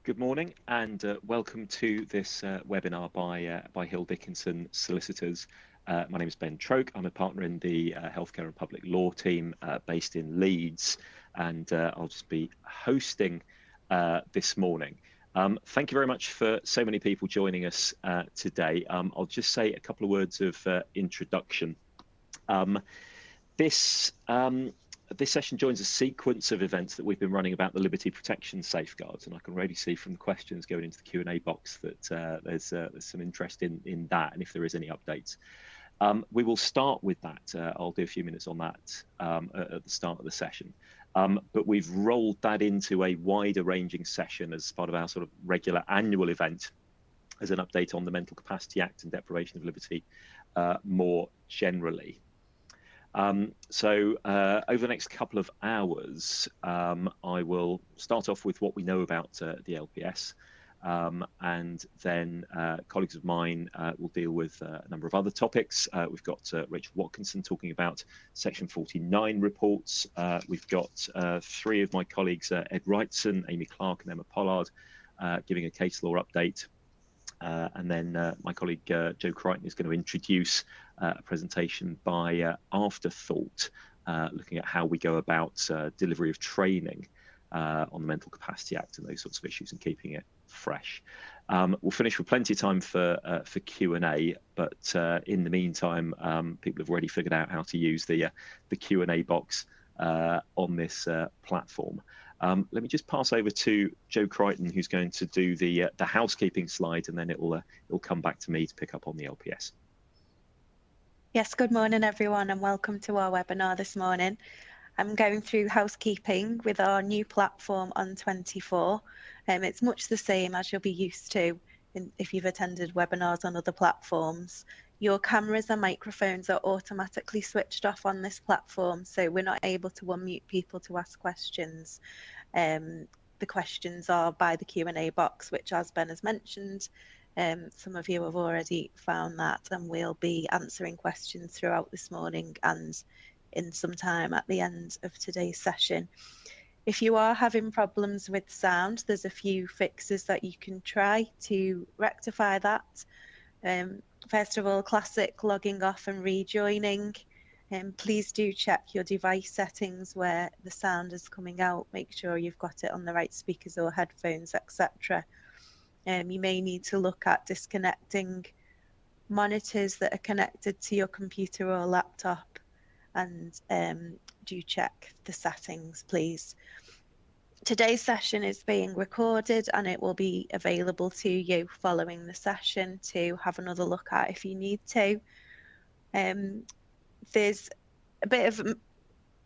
Good morning and welcome to this webinar by Hill Dickinson Solicitors. My name is Ben Troke. I'm a partner in the Healthcare and Public Law team based in Leeds, and I'll just be hosting this morning. Thank you very much for so many people joining us today. I'll just say a couple of words of introduction. This session joins a sequence of events that we've been running about the liberty protection safeguards, and I can already see from the questions going into the Q&A box that there's some interest in that, and if there is any updates. We will start with that. I'll do a few minutes on that at the start of the session. But we've rolled that into a wider ranging session as part of our sort of regular annual event as an update on the Mental Capacity Act and deprivation of liberty more generally. So over the next couple of hours, I will start off with what we know about the LPS, and then colleagues of mine will deal with a number of other topics. We've got Rachel Watkinson talking about Section 49 reports. We've got three of my colleagues, Ed Wrightson, Amy Clark and Emma Pollard, giving a case law update. And then my colleague Joe Crichton is going to introduce a presentation by Afterthought, looking at how we go about delivery of training on the Mental Capacity Act and those sorts of issues and keeping it fresh. We'll finish with plenty of time for Q&A, but in the meantime, people have already figured out how to use the Q&A box on this platform. Let me just pass over to Joe Crichton, who's going to do the housekeeping slide, and then it'll come back to me to pick up on the LPS. Yes, good morning everyone, and welcome to our webinar this morning. I'm going through housekeeping with our new platform on 24. It's much the same as you'll be used to if you've attended webinars on other platforms. Your cameras and microphones are automatically switched off on this platform, so we're not able to unmute people to ask questions. The questions are by the Q&A box, which, as Ben has mentioned, some of you have already found that, and we'll be answering questions throughout this morning and in some time at the end of today's session. If you are having problems with sound, there's a few fixes that you can try to rectify that. First of all, classic logging off and rejoining. Please do check your device settings where the sound is coming out. Make sure you've got it on the right speakers or headphones, etc. You may need to look at disconnecting monitors that are connected to your computer or laptop, and do check the settings, please. Today's session is being recorded and it will be available to you following the session to have another look at if you need to. There's a bit of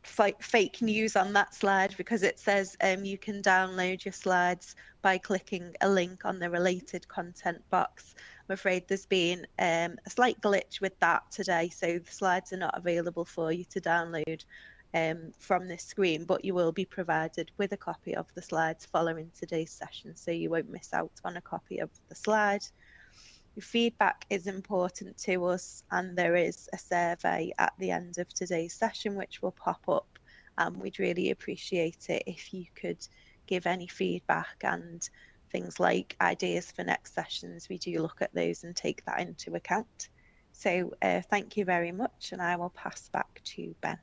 fake news on that slide because it says you can download your slides by clicking a link on the related content box. I'm afraid there's been a slight glitch with that today, so the slides are not available for you to download from this screen, but you will be provided with a copy of the slides following today's session, so you won't miss out on a copy of the slide. Your feedback is important to us, and there is a survey at the end of today's session which will pop up, and we'd really appreciate it if you could give any feedback and things like ideas for next sessions. We do look at those and take that into account. So thank you very much, and I will pass back to Ben.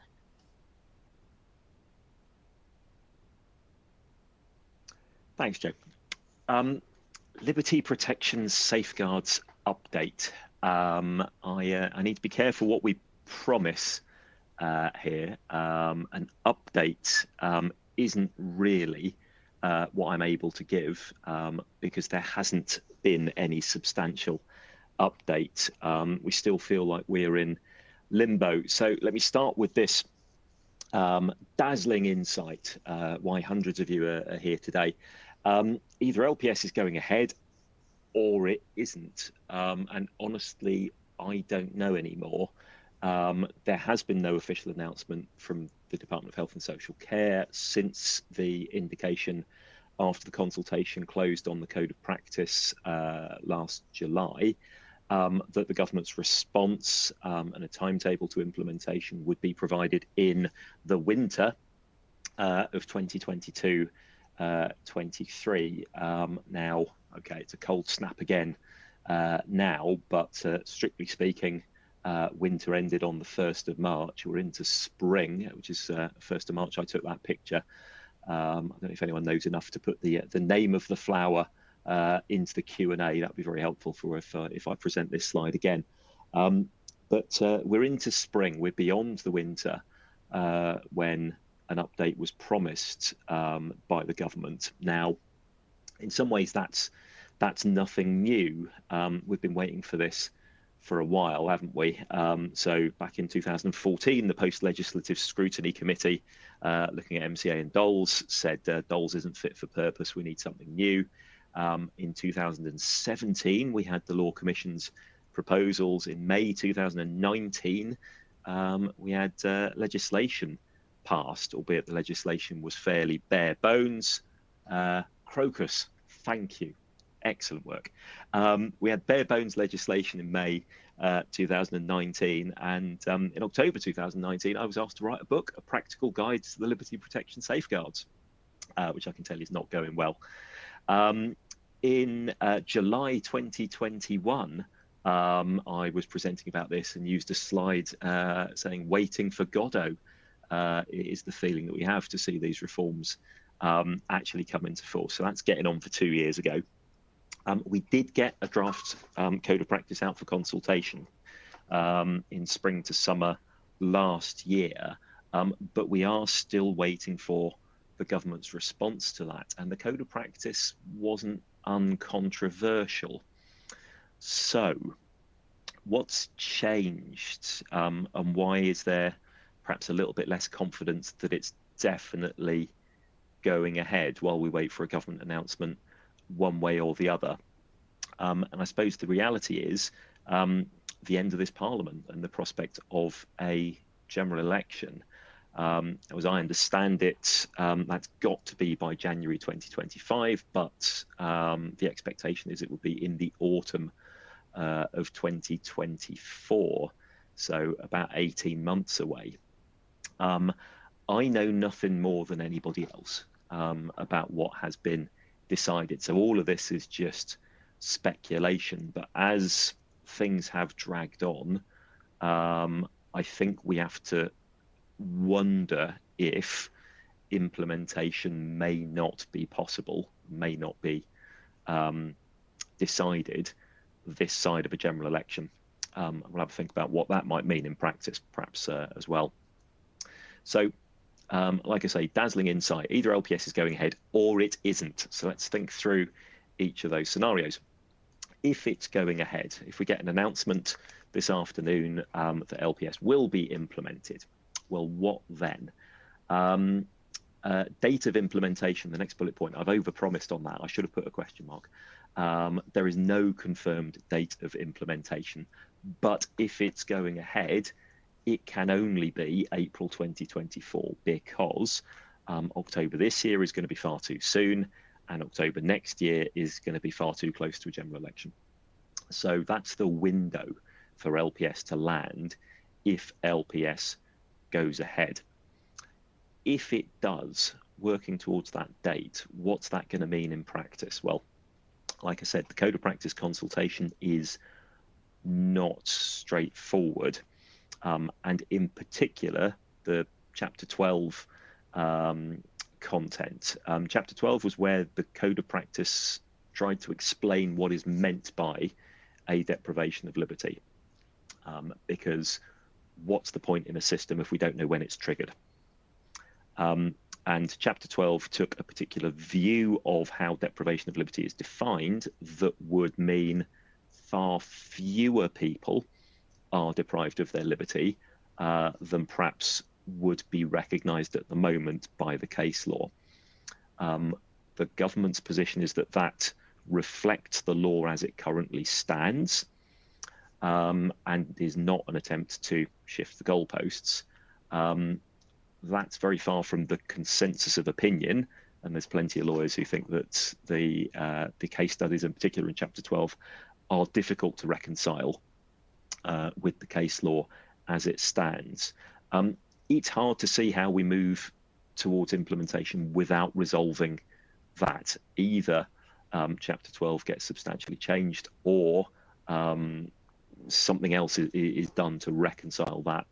Thanks, Joe. Liberty protection safeguards update. I need to be careful what we promise here. An update isn't really what I'm able to give because there hasn't been any substantial update. We still feel like we're in limbo. So let me start with this dazzling insight, why hundreds of you are here today. Either LPS is going ahead or it isn't. And honestly, I don't know anymore. There has been no official announcement from the Department of Health and Social Care since the indication after the consultation closed on the Code of Practice last July, that the government's response and a timetable to implementation would be provided in the winter of 2022 23. Now, okay, it's a cold snap again now, but strictly speaking, winter ended on the 1st of March. We're into spring, which is 1st of March. I took that picture. I don't know if anyone knows enough to put the name of the flower into the Q&A. That'd be very helpful for if I present this slide again. But we're into spring. We're beyond the winter when an update was promised by the government. Now, in some ways, that's nothing new. We've been waiting for this for a while, haven't we? So back in 2014, the Post-Legislative Scrutiny Committee, looking at MCA and DOLS, said DOLS isn't fit for purpose, we need something new. In 2017, we had the Law Commission's proposals. In May 2019, we had legislation passed, albeit the legislation was fairly bare bones. Crocus, thank you. Excellent work. We had bare bones legislation in May 2019, and in October 2019, I was asked to write a book, A Practical Guide to the Liberty Protection Safeguards, which I can tell you is not going well. In July 2021, I was presenting about this and used a slide saying, waiting for Godot is the feeling that we have to see these reforms actually come into force. So that's getting on for 2 years ago. We did get a draft code of practice out for consultation in spring to summer last year, but we are still waiting for the government's response to that. And the code of practice wasn't uncontroversial. So what's changed, and why is there perhaps a little bit less confidence that it's definitely going ahead while we wait for a government announcement one way or the other? And I suppose the reality is the end of this parliament and the prospect of a general election. As I understand it, that's got to be by January 2025, but the expectation is it will be in the autumn of 2024, so about 18 months away. I know nothing more than anybody else about what has been decided, so all of this is just speculation. But as things have dragged on, I think we have to wonder if implementation may not be possible, may not be decided this side of a general election. We'll have to think about what that might mean in practice, perhaps as well. So, like I say, dazzling insight. Either LPS is going ahead or it isn't. So let's think through each of those scenarios. If it's going ahead, if we get an announcement this afternoon that LPS will be implemented, well, what then? Date of implementation, the next bullet point. I've overpromised on that. I should have put a question mark. There is no confirmed date of implementation, but if it's going ahead, it can only be April 2024, because October this year is going to be far too soon, and October next year is going to be far too close to a general election. So that's the window for LPS to land if LPS goes ahead. If it does, working towards that date, what's that going to mean in practice? Well, like I said, the code of practice consultation is not straightforward. And in particular, the Chapter 12 content. Chapter 12 was where the code of practice tried to explain what is meant by a deprivation of liberty. Because what's the point in a system if we don't know when it's triggered? And Chapter 12 took a particular view of how deprivation of liberty is defined that would mean far fewer people are deprived of their liberty than perhaps would be recognised at the moment by the case law. The government's position is that that reflects the law as it currently stands, and is not an attempt to shift the goalposts. That's very far from the consensus of opinion, and there's plenty of lawyers who think that the case studies, in particular in Chapter 12, are difficult to reconcile with the case law as it stands. It's hard to see how we move towards implementation without resolving that either Chapter 12 gets substantially changed, or something else is done to reconcile that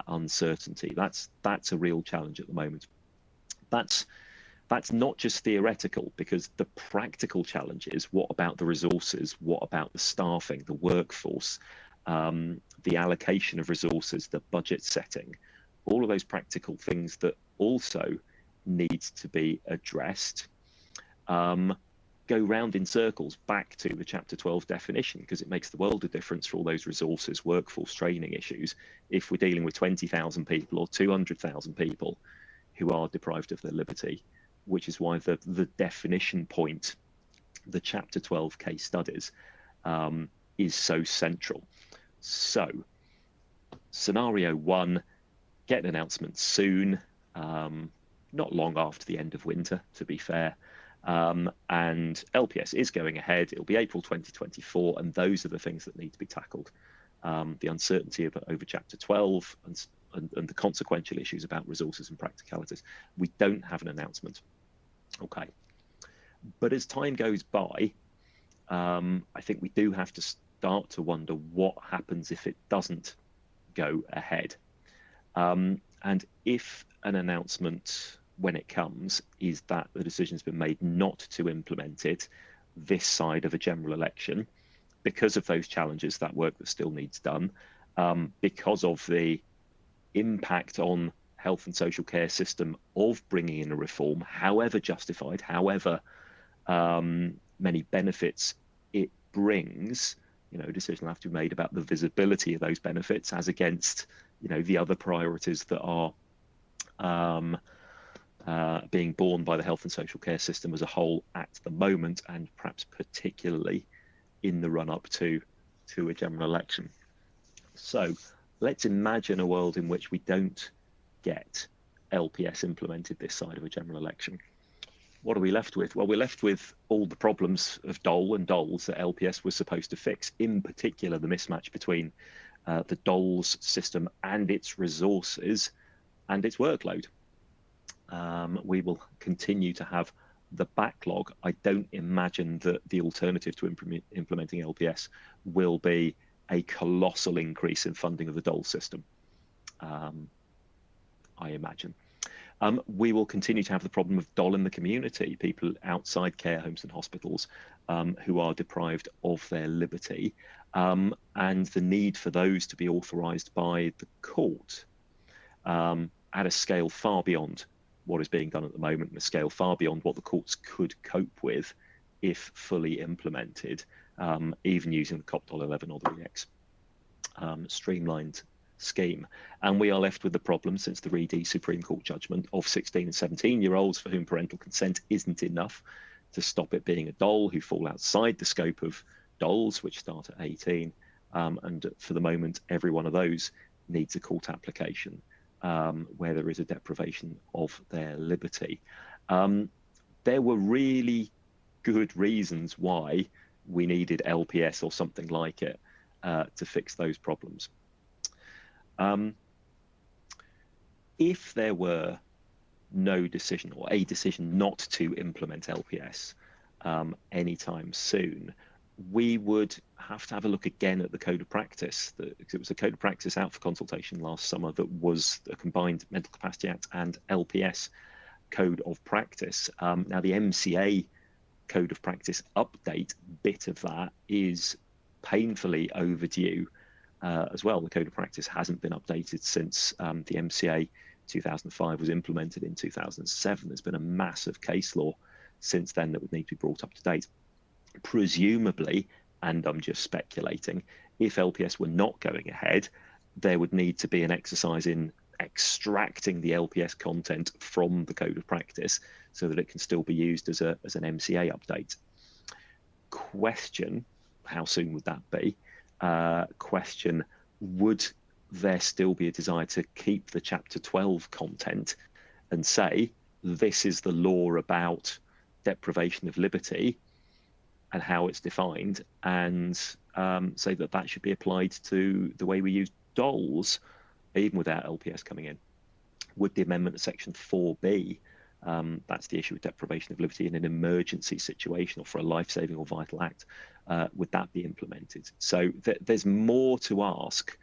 uncertainty. That's a real challenge at the moment. That's not just theoretical, because the practical challenge is, what about the resources? What about the staffing, the workforce, the allocation of resources, the budget setting? All of those practical things that also need to be addressed go round in circles back to the Chapter 12 definition, because it makes the world of difference for all those resources, workforce, training issues, if we're dealing with 20,000 people or 200,000 people who are deprived of their liberty, which is why the definition point, the Chapter 12 case studies, is so central. So, scenario 1, get an announcement soon, not long after the end of winter, to be fair. And LPS is going ahead. It'll be April 2024, and those are the things that need to be tackled. The uncertainty over Chapter 12 and the consequential issues about resources and practicalities. We don't have an announcement. Okay. But as time goes by, I think we do have to start to wonder what happens if it doesn't go ahead. And if an announcement, when it comes, is that the decision's been made not to implement it this side of a general election, because of those challenges, that work that still needs done, because of the impact on health and social care system of bringing in a reform, however justified, however many benefits it brings, a decision will have to be made about the visibility of those benefits as against, the other priorities that are being borne by the health and social care system as a whole at the moment, and perhaps particularly in the run-up to a general election. So let's imagine a world in which we don't get LPS implemented this side of a general election. What are we left with? Well, we're left with all the problems of DOL and DOLS that LPS was supposed to fix, in particular the mismatch between the DOLS system and its resources and its workload. We will continue to have the backlog. I don't imagine that the alternative to implementing LPS will be a colossal increase in funding of the DOLS system, I imagine. We will continue to have the problem of DOL in the community, people outside care homes and hospitals who are deprived of their liberty, and the need for those to be authorised by the court at a scale far beyond what is being done at the moment, and a scale far beyond what the courts could cope with if fully implemented, even using the COP 11 or the REX streamlined scheme. And we are left with the problem, since the Reedy Supreme Court judgment, of 16 and 17-year-olds for whom parental consent isn't enough to stop it being a DOL, who fall outside the scope of DOLs, which start at 18. And for the moment, every one of those needs a court application where there is a deprivation of their liberty. There were really good reasons why we needed LPS or something like it to fix those problems. If there were no decision, or a decision not to implement LPS anytime soon, we would have to have a look again at the code of practice. It was a code of practice out for consultation last summer that was a combined Mental Capacity Act and LPS code of practice. Now, the MCA code of practice update bit of that is painfully overdue as well. The code of practice hasn't been updated since the MCA 2005 was implemented in 2007. There's been a massive case law since then that would need to be brought up to date. Presumably, and I'm just speculating, if LPS were not going ahead, there would need to be an exercise in extracting the LPS content from the code of practice so that it can still be used as an MCA update. Question, how soon would that be? Question, would there still be a desire to keep the Chapter 12 content and say, this is the law about deprivation of liberty and how it's defined, and say that should be applied to the way we use DOLS, even without LPS coming in? Would the amendment to Section 4B That's the issue with deprivation of liberty in an emergency situation or for a life-saving or vital act. Would that be implemented? So there's more to ask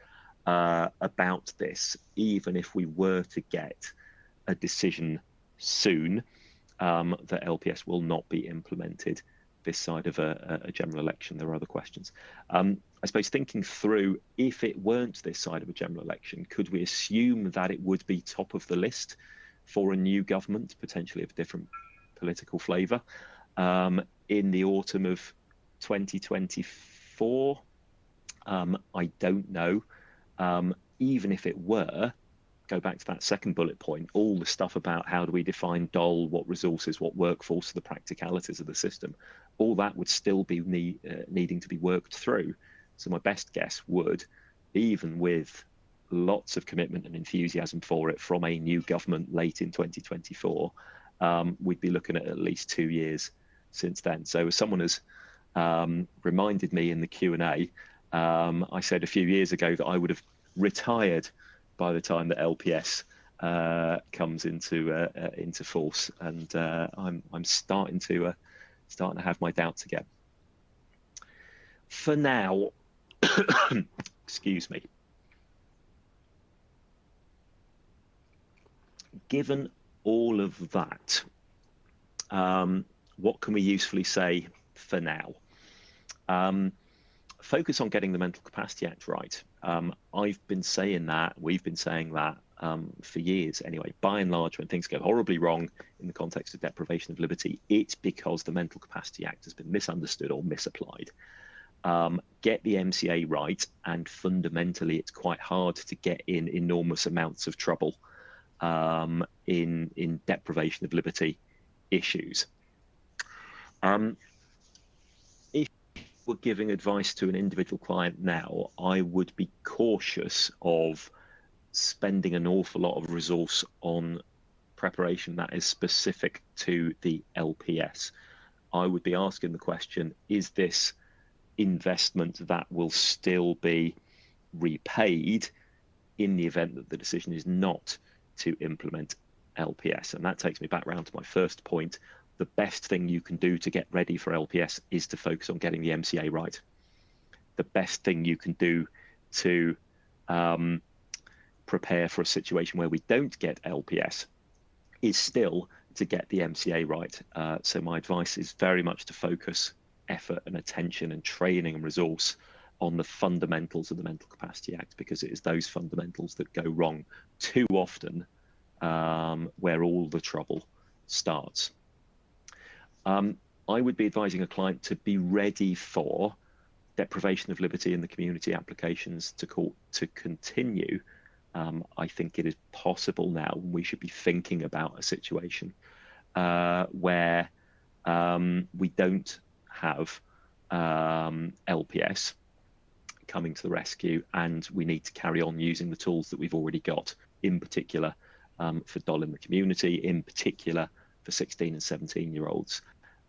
about this, even if we were to get a decision soon that LPS will not be implemented this side of a general election. There are other questions. I suppose thinking through, if it weren't this side of a general election, could we assume that it would be top of the list for a new government, potentially of different political flavour, in the autumn of 2024? I don't know. Even if it were, go back to that second bullet point, all the stuff about how do we define DOL, what resources, what workforce, the practicalities of the system, all that would still be needing to be worked through. So my best guess would, even with lots of commitment and enthusiasm for it from a new government late in 2024, we'd be looking at least 2 years since then. So as someone has reminded me in the Q&A, I said a few years ago that I would have retired by the time that LPS comes into force, and I'm starting to have my doubts again. For now, excuse me. Given all of that, what can we usefully say for now? Focus on getting the Mental Capacity Act right. I've been saying that, we've been saying that for years anyway. By and large, when things go horribly wrong in the context of deprivation of liberty, it's because the Mental Capacity Act has been misunderstood or misapplied. Get the MCA right, and fundamentally it's quite hard to get in enormous amounts of trouble in deprivation of liberty issues. If we're giving advice to an individual client now, I would be cautious of spending an awful lot of resource on preparation that is specific to the LPS. I would be asking the question, is this investment that will still be repaid in the event that the decision is not to implement LPS? And that takes me back round to my first point. The best thing you can do to get ready for LPS is to focus on getting the MCA right. The best thing you can do to prepare for a situation where we don't get LPS is still to get the MCA right. So my advice is very much to focus effort and attention and training and resource on the fundamentals of the Mental Capacity Act, because it is those fundamentals that go wrong too often, where all the trouble starts. I would be advising a client to be ready for deprivation of liberty in the community applications to court to continue. I think it is possible now, and we should be thinking about a situation where we don't have LPS coming to the rescue, and we need to carry on using the tools that we've already got, in particular for DOL in the community, in particular for 16 and 17-year-olds.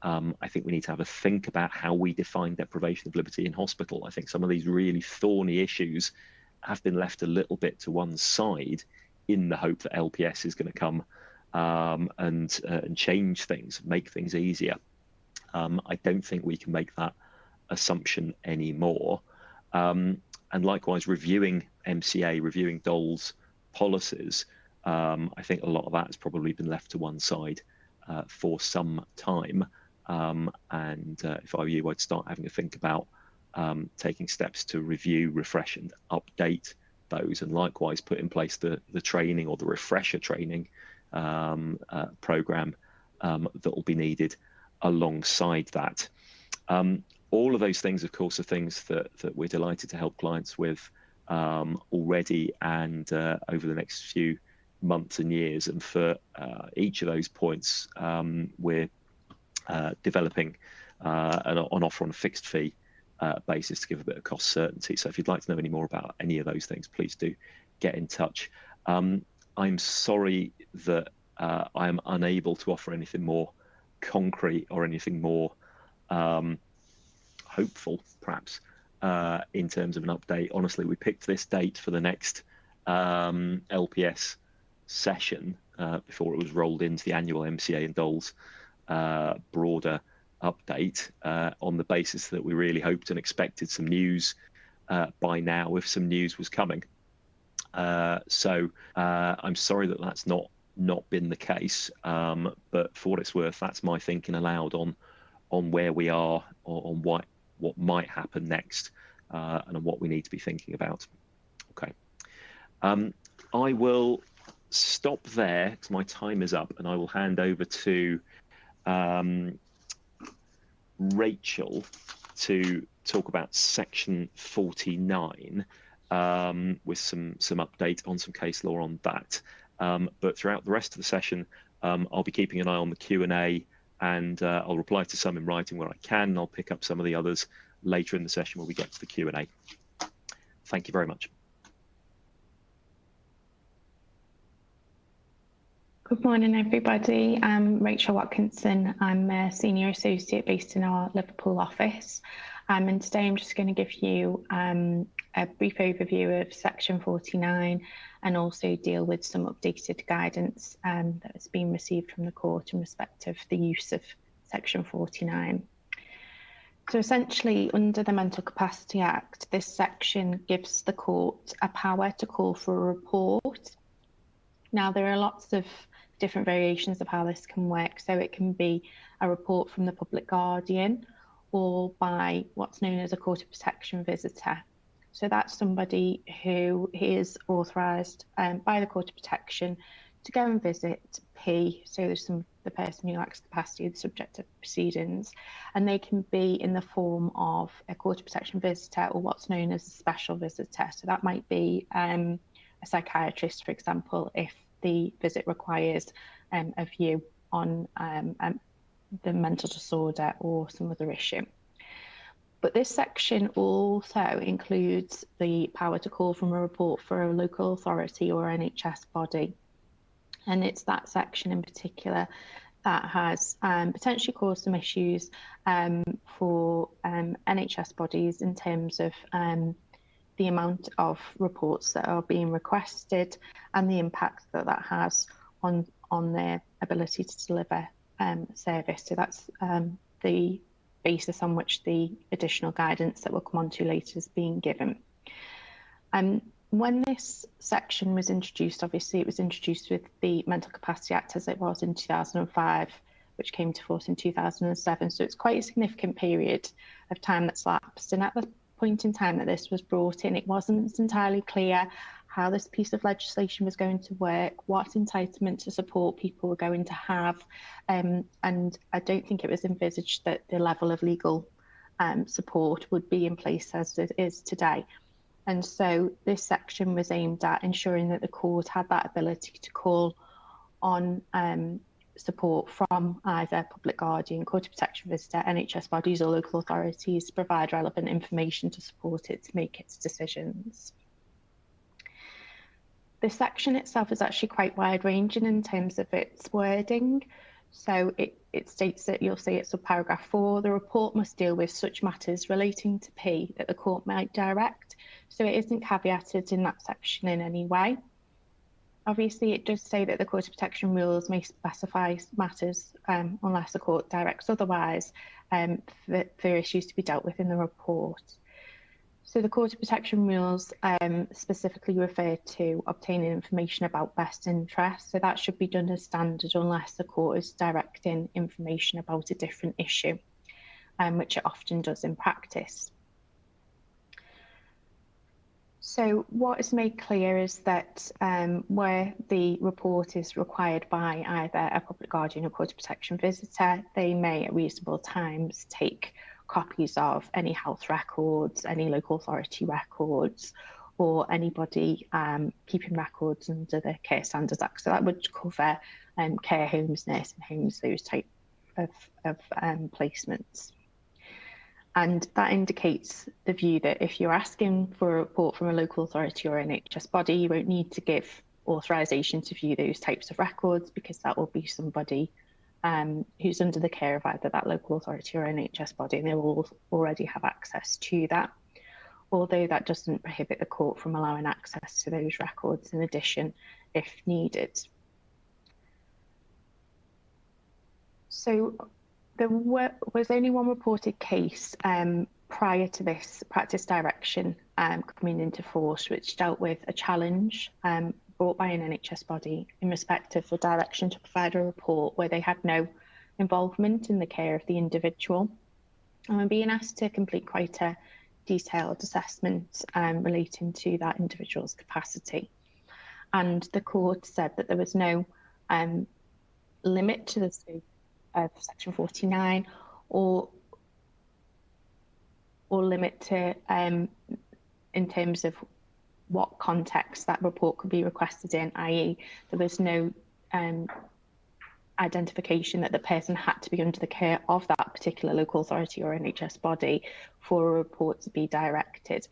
I think we need to have a think about how we define deprivation of liberty in hospital. I think some of these really thorny issues have been left a little bit to one side in the hope that LPS is going to come and change things, make things easier. I don't think we can make that assumption anymore. And likewise, reviewing MCA, reviewing DOLS policies, I think a lot of that has probably been left to one side for some time. And if I were you, I'd start having to think about taking steps to review, refresh, and update those, and likewise put in place the training or the refresher training program that will be needed alongside that. All of those things, of course, are things that we're delighted to help clients with already and over the next few months and years. And for each of those points, we're developing an offer on a fixed fee basis to give a bit of cost certainty. So if you'd like to know any more about any of those things, please do get in touch. I'm sorry that I am unable to offer anything more concrete or anything more hopeful, perhaps, in terms of an update. Honestly, we picked this date for the next LPS session before it was rolled into the annual MCA and DOLS broader update, on the basis that we really hoped and expected some news by now, if some news was coming. So I'm sorry that that's not been the case, but for what it's worth, that's my thinking aloud on where we are, on what might happen next, and on what we need to be thinking about. Okay, I will stop there because my time is up, and I will hand over to Rachel to talk about section 49, with some update on some case law on that. But throughout the rest of the session, I'll be keeping an eye on the Q&A, and I'll reply to some in writing where I can, and I'll pick up some of the others later in the session when we get to the Q&A. Thank you very much. Good morning, everybody. I'm Rachel Watkinson. I'm a senior associate based in our Liverpool office. And today I'm just going to give you a brief overview of section 49 and also deal with some updated guidance that has been received from the court in respect of the use of section 49. So essentially, under the Mental Capacity Act, this section gives the court a power to call for a report. Now, there are lots of different variations of how this can work. So it can be a report from the public guardian or by what's known as a court of protection visitor. So that's somebody who is authorised by the court of protection to go and visit P. So there's the person who lacks capacity, the subject of proceedings, and they can be in the form of a court of protection visitor or what's known as a special visitor. So that might be a psychiatrist, for example, if the visit requires a view on the mental disorder or some other issue. But this section also includes the power to call from a report for a local authority or NHS body. And it's that section in particular that has potentially caused some issues for NHS bodies in terms of the amount of reports that are being requested and the impact that that has on their ability to deliver service. So that's the basis on which the additional guidance that we'll come on to later is being given. When this section was introduced, obviously it was introduced with the Mental Capacity Act as it was in 2005, which came to force in 2007. So it's quite a significant period of time that's lapsed. And at the point in time that this was brought in, it wasn't entirely clear how this piece of legislation was going to work, what entitlement to support people were going to have, and I don't think it was envisaged that the level of legal support would be in place as it is today. And so this section was aimed at ensuring that the court had that ability to call on support from either public guardian, court of protection visitor, NHS bodies or local authorities to provide relevant information to support it to make its decisions. This section itself is actually quite wide-ranging in terms of its wording. So it states that, you'll see it's subparagraph 4, the report must deal with such matters relating to P that the court might direct. So it isn't caveated in that section in any way. Obviously, it does say that the Court of Protection rules may specify matters unless the court directs otherwise for issues to be dealt with in the report. So the Court of Protection rules specifically refer to obtaining information about best interest. So that should be done as standard unless the court is directing information about a different issue, which it often does in practice. So what is made clear is that where the report is required by either a public guardian or court of protection visitor, they may at reasonable times take copies of any health records, any local authority records, or anybody keeping records under the Care Standards Act. So that would cover care homes, nursing homes, those type of placements. And that indicates the view that if you're asking for a report from a local authority or NHS body, you won't need to give authorisation to view those types of records because that will be somebody who's under the care of either that local authority or NHS body, and they will already have access to that. Although that doesn't prohibit the court from allowing access to those records in addition if needed. So there was only one reported case prior to this practice direction coming into force, which dealt with a challenge brought by an NHS body in respect of the direction to provide a report where they had no involvement in the care of the individual. And we're being asked to complete quite a detailed assessment relating to that individual's capacity. And the court said that there was no limit to the scope of Section 49 or limit to in terms of what context that report could be requested in, i.e. there was no identification that the person had to be under the care of that particular local authority or NHS body for a report to be directed.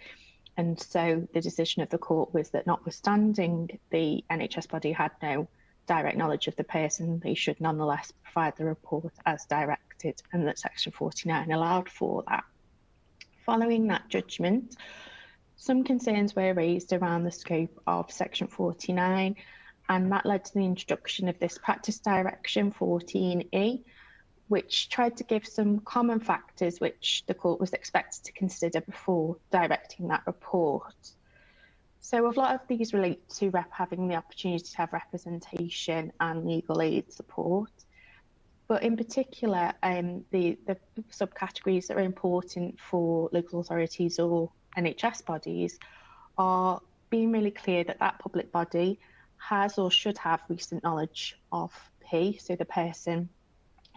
And so the decision of the court was that notwithstanding the NHS body had no direct knowledge of the person, they should nonetheless provide the report as directed, and that Section 49 allowed for that. Following that judgment, some concerns were raised around the scope of Section 49, and that led to the introduction of this practice direction 14E, which tried to give some common factors which the court was expected to consider before directing that report. So a lot of these relate to rep having the opportunity to have representation and legal aid support. But in particular, the subcategories that are important for local authorities or NHS bodies are being really clear that that public body has or should have recent knowledge of P, so the person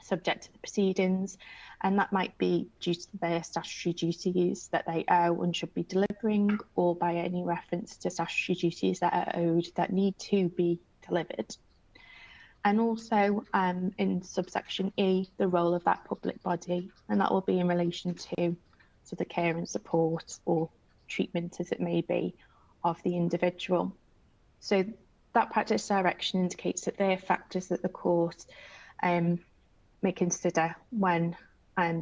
subject to the proceedings, and that might be due to their statutory duties that they owe and should be delivering, or by any reference to statutory duties that are owed that need to be delivered. And also in subsection E, the role of that public body, and that will be in relation to the care and support or treatment, as it may be, of the individual. So that practice direction indicates that they're factors that the court may consider when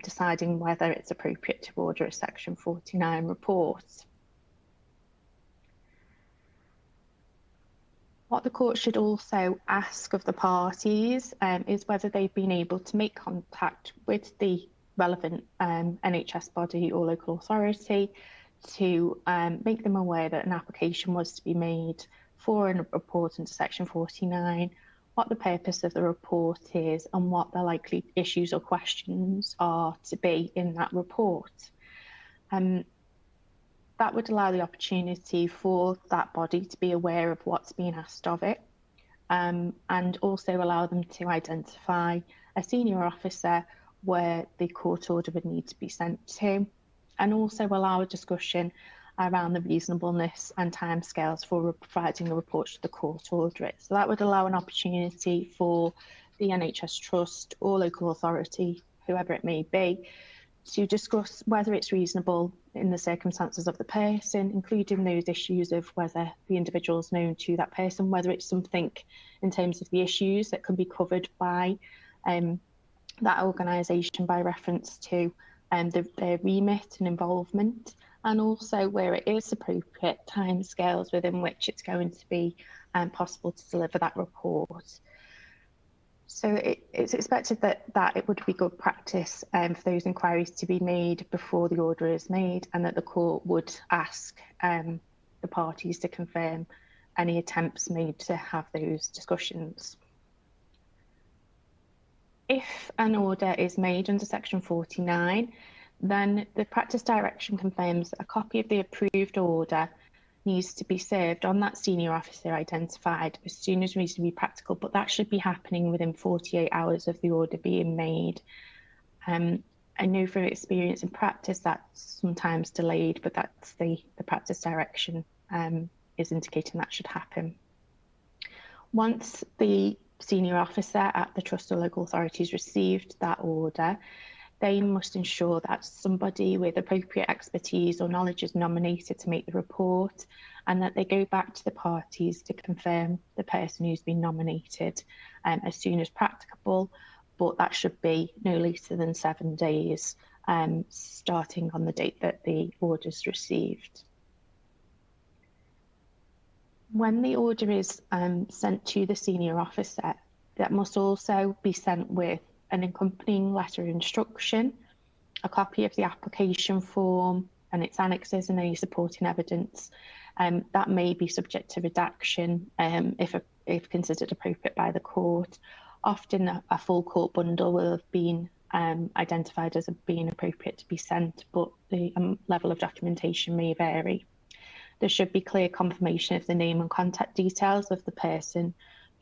deciding whether it's appropriate to order a Section 49 report. What the court should also ask of the parties is whether they've been able to make contact with the relevant NHS body or local authority to make them aware that an application was to be made for a report under Section 49, what the purpose of the report is, and what the likely issues or questions are to be in that report. That would allow the opportunity for that body to be aware of what's being asked of it, and also allow them to identify a senior officer where the court order would need to be sent to, and also allow a discussion around the reasonableness and timescales for providing a report to the court order it. So that would allow an opportunity for the NHS Trust or local authority, whoever it may be, to discuss whether it's reasonable in the circumstances of the person, including those issues of whether the individual is known to that person, whether it's something in terms of the issues that can be covered by that organisation by reference to their remit and involvement, and also where it is appropriate timescales within which it's going to be possible to deliver that report. So it's expected that it would be good practice for those inquiries to be made before the order is made, and that the court would ask the parties to confirm any attempts made to have those discussions. If an order is made under Section 49, then the practice direction confirms that a copy of the approved order needs to be served on that senior officer identified as soon as reasonably practical, but that should be happening within 48 hours of the order being made. I know from experience in practice that's sometimes delayed, but that's the practice direction is indicating that should happen. Once the senior officer at the trust or local authorities received that order, they must ensure that somebody with appropriate expertise or knowledge is nominated to make the report, and that they go back to the parties to confirm the person who's been nominated as soon as practicable, but that should be no later than 7 days starting on the date that the order is received. When the order is sent to the senior officer, that must also be sent with an accompanying letter of instruction, a copy of the application form and its annexes and any supporting evidence. That may be subject to redaction if considered appropriate by the court. Often a full court bundle will have been identified as being appropriate to be sent, but the level of documentation may vary. There should be clear confirmation of the name and contact details of the person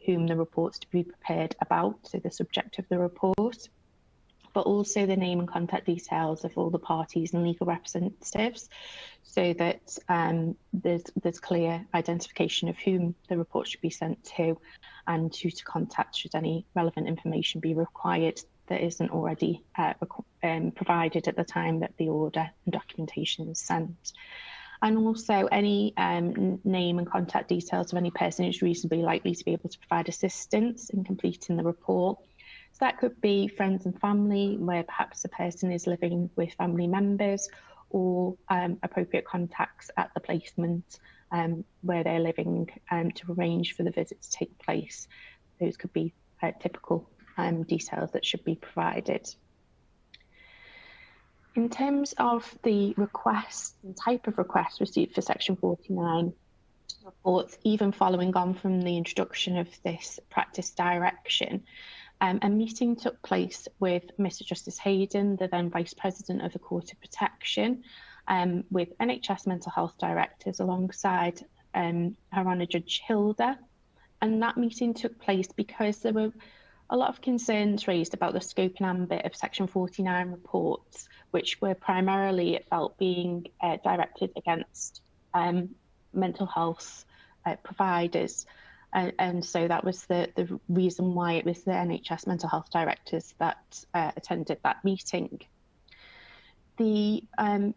whom the report's to be prepared about, so the subject of the report, but also the name and contact details of all the parties and legal representatives, so that there's clear identification of whom the report should be sent to and who to contact should any relevant information be required that isn't already provided at the time that the order and documentation is sent. And also any name and contact details of any person who's reasonably likely to be able to provide assistance in completing the report. So that could be friends and family, where perhaps the person is living with family members, or appropriate contacts at the placement where they're living to arrange for the visit to take place. Those could be typical details that should be provided. In terms of the requests and type of requests received for Section 49 reports, even following on from the introduction of this practice direction, a meeting took place with Mr. Justice Hayden, the then Vice President of the Court of Protection, with NHS mental health directors alongside Her Honour Judge Hilda. And that meeting took place because there were a lot of concerns raised about the scope and ambit of Section 49 reports, which were primarily, it felt, being directed against mental health providers. And so that was the reason why it was the NHS mental health directors that attended that meeting. The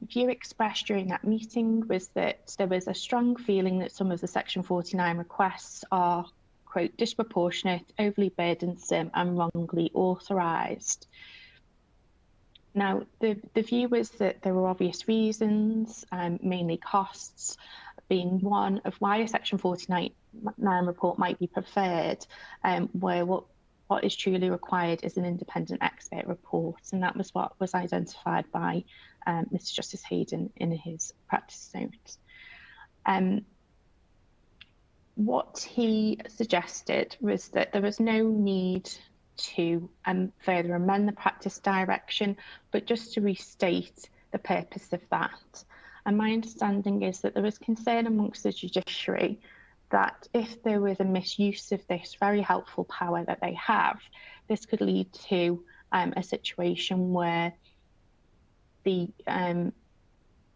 view expressed during that meeting was that there was a strong feeling that some of the Section 49 requests are, quote, disproportionate, overly burdensome and wrongly authorised. Now, the view was that there were obvious reasons, mainly costs, being one of why a Section 49 report might be preferred, where what is truly required is an independent expert report, and that was what was identified by Mr. Justice Hayden in his practice note. What he suggested was that there was no need to further amend the practice direction, but just to restate the purpose of that. And my understanding is that there was concern amongst the judiciary that if there was a misuse of this very helpful power that they have, this could lead to a situation where the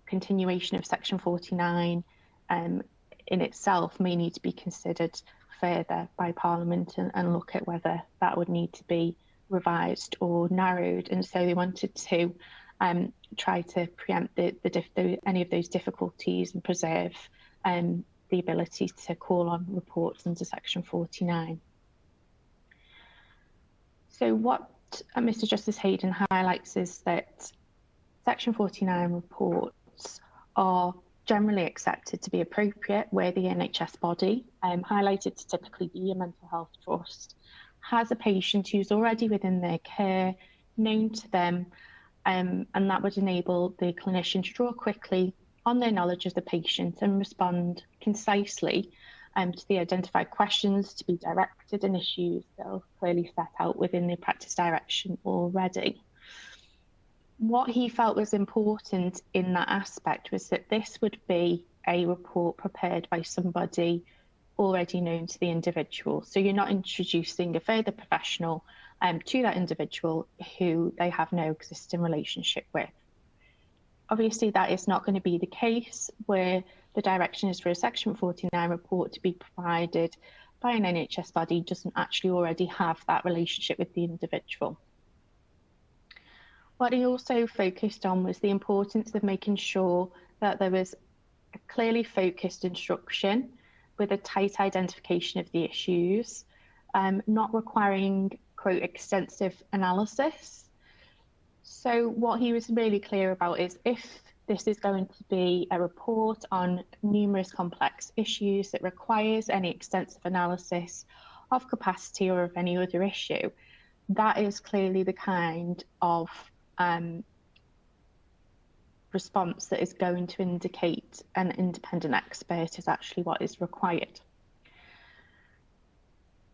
continuation of Section 49 in itself may need to be considered further by Parliament and look at whether that would need to be revised or narrowed. And so they wanted to try to preempt any of those difficulties and preserve the ability to call on reports under Section 49. So what Mr. Justice Hayden highlights is that Section 49 reports are generally accepted to be appropriate where the NHS body, highlighted to typically be a mental health trust, has a patient who's already within their care, known to them, and that would enable the clinician to draw quickly on their knowledge of the patient and respond concisely to the identified questions to be directed and issues that are clearly set out within the practice direction already. What he felt was important in that aspect was that this would be a report prepared by somebody already known to the individual. So you're not introducing a further professional to that individual who they have no existing relationship with. Obviously, that is not going to be the case where the direction is for a Section 49 report to be provided by an NHS body doesn't actually already have that relationship with the individual. What he also focused on was the importance of making sure that there was a clearly focused instruction with a tight identification of the issues, not requiring, quote, extensive analysis. So what he was really clear about is if this is going to be a report on numerous complex issues that requires any extensive analysis of capacity or of any other issue, that is clearly the kind of response that is going to indicate an independent expert is actually what is required.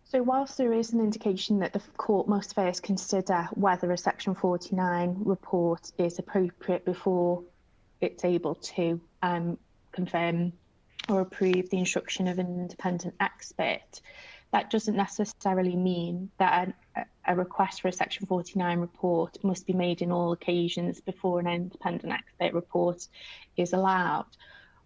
So whilst there is an indication that the court must first consider whether a Section 49 report is appropriate before it's able to confirm or approve the instruction of an independent expert, that doesn't necessarily mean that a request for a Section 49 report must be made in all occasions before an independent expert report is allowed.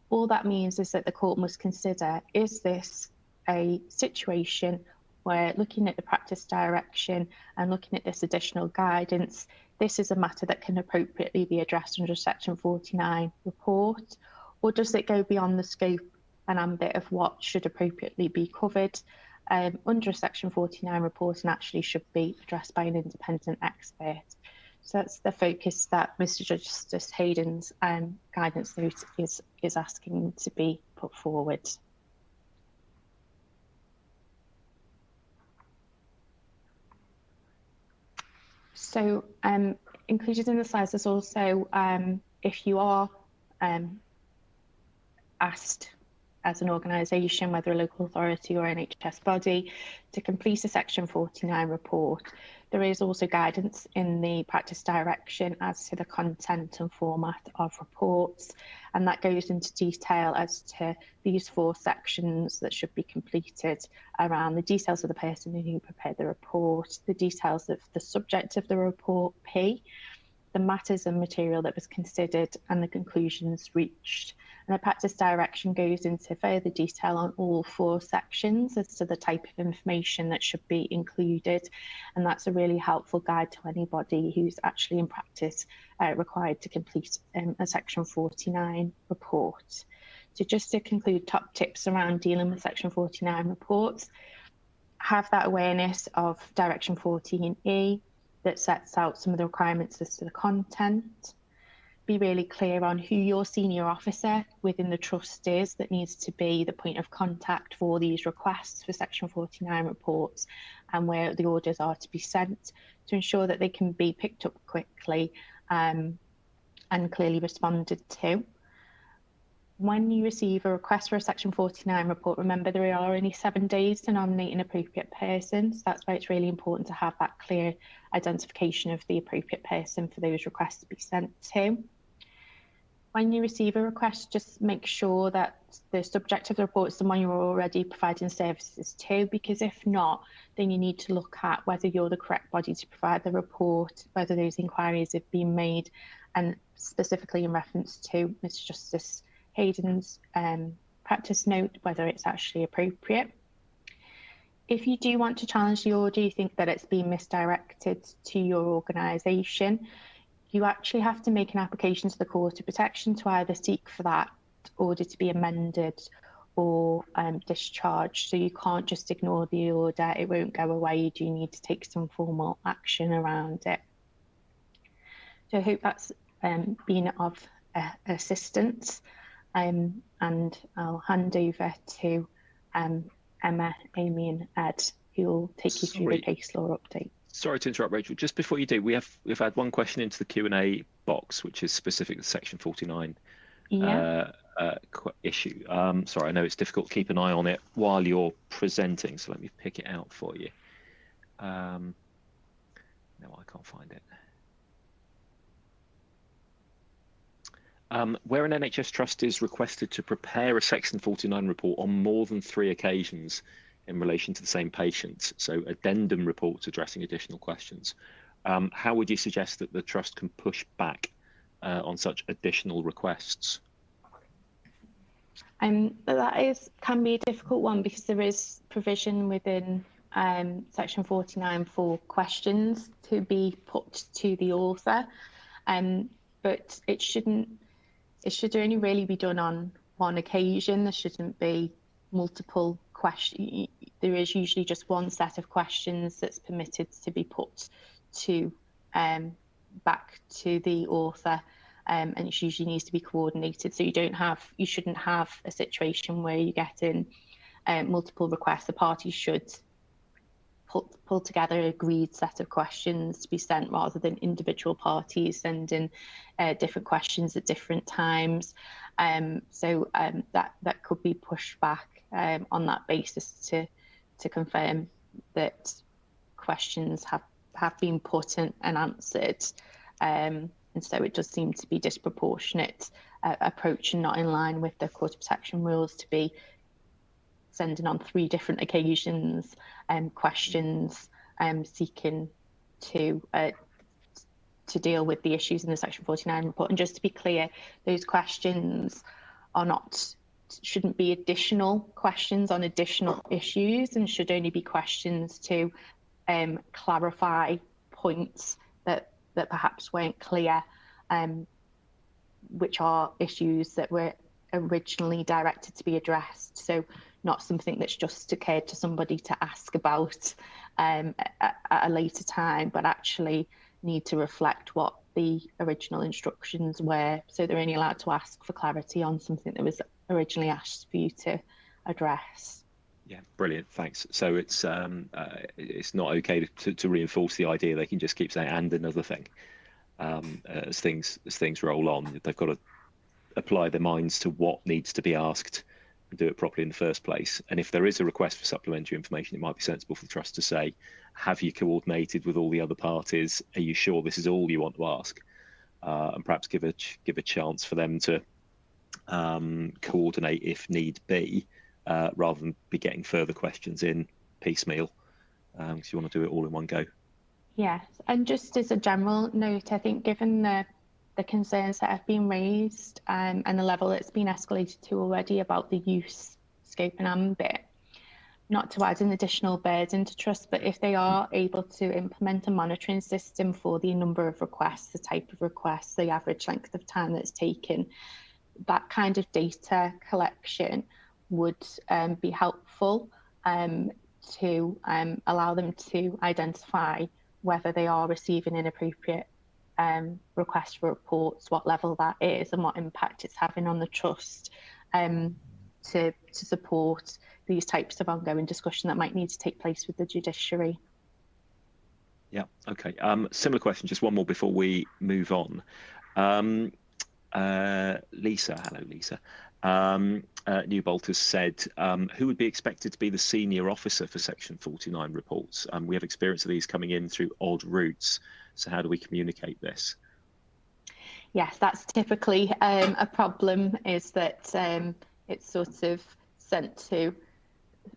All that means is that the court must consider, is this a situation where, looking at the practice direction and looking at this additional guidance, this is a matter that can appropriately be addressed under a Section 49 report, or does it go beyond the scope and ambit of what should appropriately be covered under a Section 49 report and actually should be addressed by an independent expert? So that's the focus that Mr. Justice Hayden's guidance note is asking to be put forward. So included in the slides is also if you are asked as an organisation, whether a local authority or NHS body, to complete a Section 49 report, there is also guidance in the practice direction as to the content and format of reports, and that goes into detail as to these 4 sections that should be completed around the details of the person who prepared the report, the details of the subject of the report, P, the matters and material that was considered, and the conclusions reached. And the practice direction goes into further detail on all 4 sections as to the type of information that should be included. And that's a really helpful guide to anybody who's actually in practice required to complete a Section 49 report. So just to conclude, top tips around dealing with Section 49 reports: have that awareness of Direction 14E that sets out some of the requirements as to the content. Be really clear on who your senior officer within the trust is that needs to be the point of contact for these requests for Section 49 reports, and where the orders are to be sent, to ensure that they can be picked up quickly and clearly responded to. When you receive a request for a Section 49 report, remember there are only 7 days to nominate an appropriate person. So that's why it's really important to have that clear identification of the appropriate person for those requests to be sent to. When you receive a request, just make sure that the subject of the report is the one you're already providing services to, because if not, then you need to look at whether you're the correct body to provide the report, whether those inquiries have been made, and specifically in reference to Mr. Justice Hayden's practice note, whether it's actually appropriate. If you do want to challenge the order, you think that it's been misdirected to your organisation, you actually have to make an application to the Court of Protection to either seek for that order to be amended or discharged. So you can't just ignore the order, it won't go away, you do need to take some formal action around it. So I hope that's been of assistance, and I'll hand over to Emma, Amy and Ed, who will take you through the case law update. Sorry to interrupt, Rachel. Just before you do, we've had one question into the Q&A box, which is specific to Section 49 issue. Sorry, I know it's difficult to keep an eye on it while you're presenting, so let me pick it out for you. No, I can't find it. Where an NHS trust is requested to prepare a Section 49 report on more than 3 occasions in relation to the same patient, so addendum reports addressing additional questions, how would you suggest that the trust can push back on such additional requests? That can be a difficult one, because there is provision within Section 49 for questions to be put to the author, but it should only really be done on one occasion. There shouldn't be multiple questions. There is usually just one set of questions that's permitted to be put to back to the author, and it usually needs to be coordinated. So you shouldn't have a situation where you get in multiple requests. The parties should pull together an agreed set of questions to be sent, rather than individual parties sending different questions at different times. So that could be pushed back on that basis to confirm that questions have been put and answered. And so it does seem to be disproportionate approach and not in line with the Quarter Protection rules to be sending on 3 different occasions questions seeking to deal with the issues in the Section 49 report. And just to be clear, those questions shouldn't be additional questions on additional issues, and should only be questions to clarify points that perhaps weren't clear, which are issues that were originally directed to be addressed. So not something that's just occurred to somebody to ask about at a later time, but actually need to reflect what the original instructions were. So they're only allowed to ask for clarity on something that was originally asked for you to address. Yeah, brilliant, thanks. So it's not okay to reinforce the idea. They can just keep saying "and another thing" as things roll on. They've got to apply their minds to what needs to be asked and do it properly in the first place. And if there is a request for supplementary information, it might be sensible for the trust to say, have you coordinated with all the other parties? Are you sure this is all you want to ask? And perhaps give a chance for them to coordinate if need be, rather than be getting further questions in piecemeal, because you want to do it all in one go. Yes, and just as a general note, I think given the concerns that have been raised and the level that's been escalated to already about the use, scope and ambit, not to add an additional burden to trust, but if they are able to implement a monitoring system for the number of requests, the type of requests, the average length of time that's taken, that kind of data collection would be helpful to allow them to identify whether they are receiving inappropriate requests for reports, what level that is, and what impact it's having on the trust, to support these types of ongoing discussion that might need to take place with the judiciary. Yeah, okay. Similar question, just one more before we move on. Lisa, hello Lisa. Newbolt has said, who would be expected to be the senior officer for Section 49 reports? We have experience of these coming in through odd routes. So how do we communicate this? Yes, that's typically a problem, is that it's sort of sent to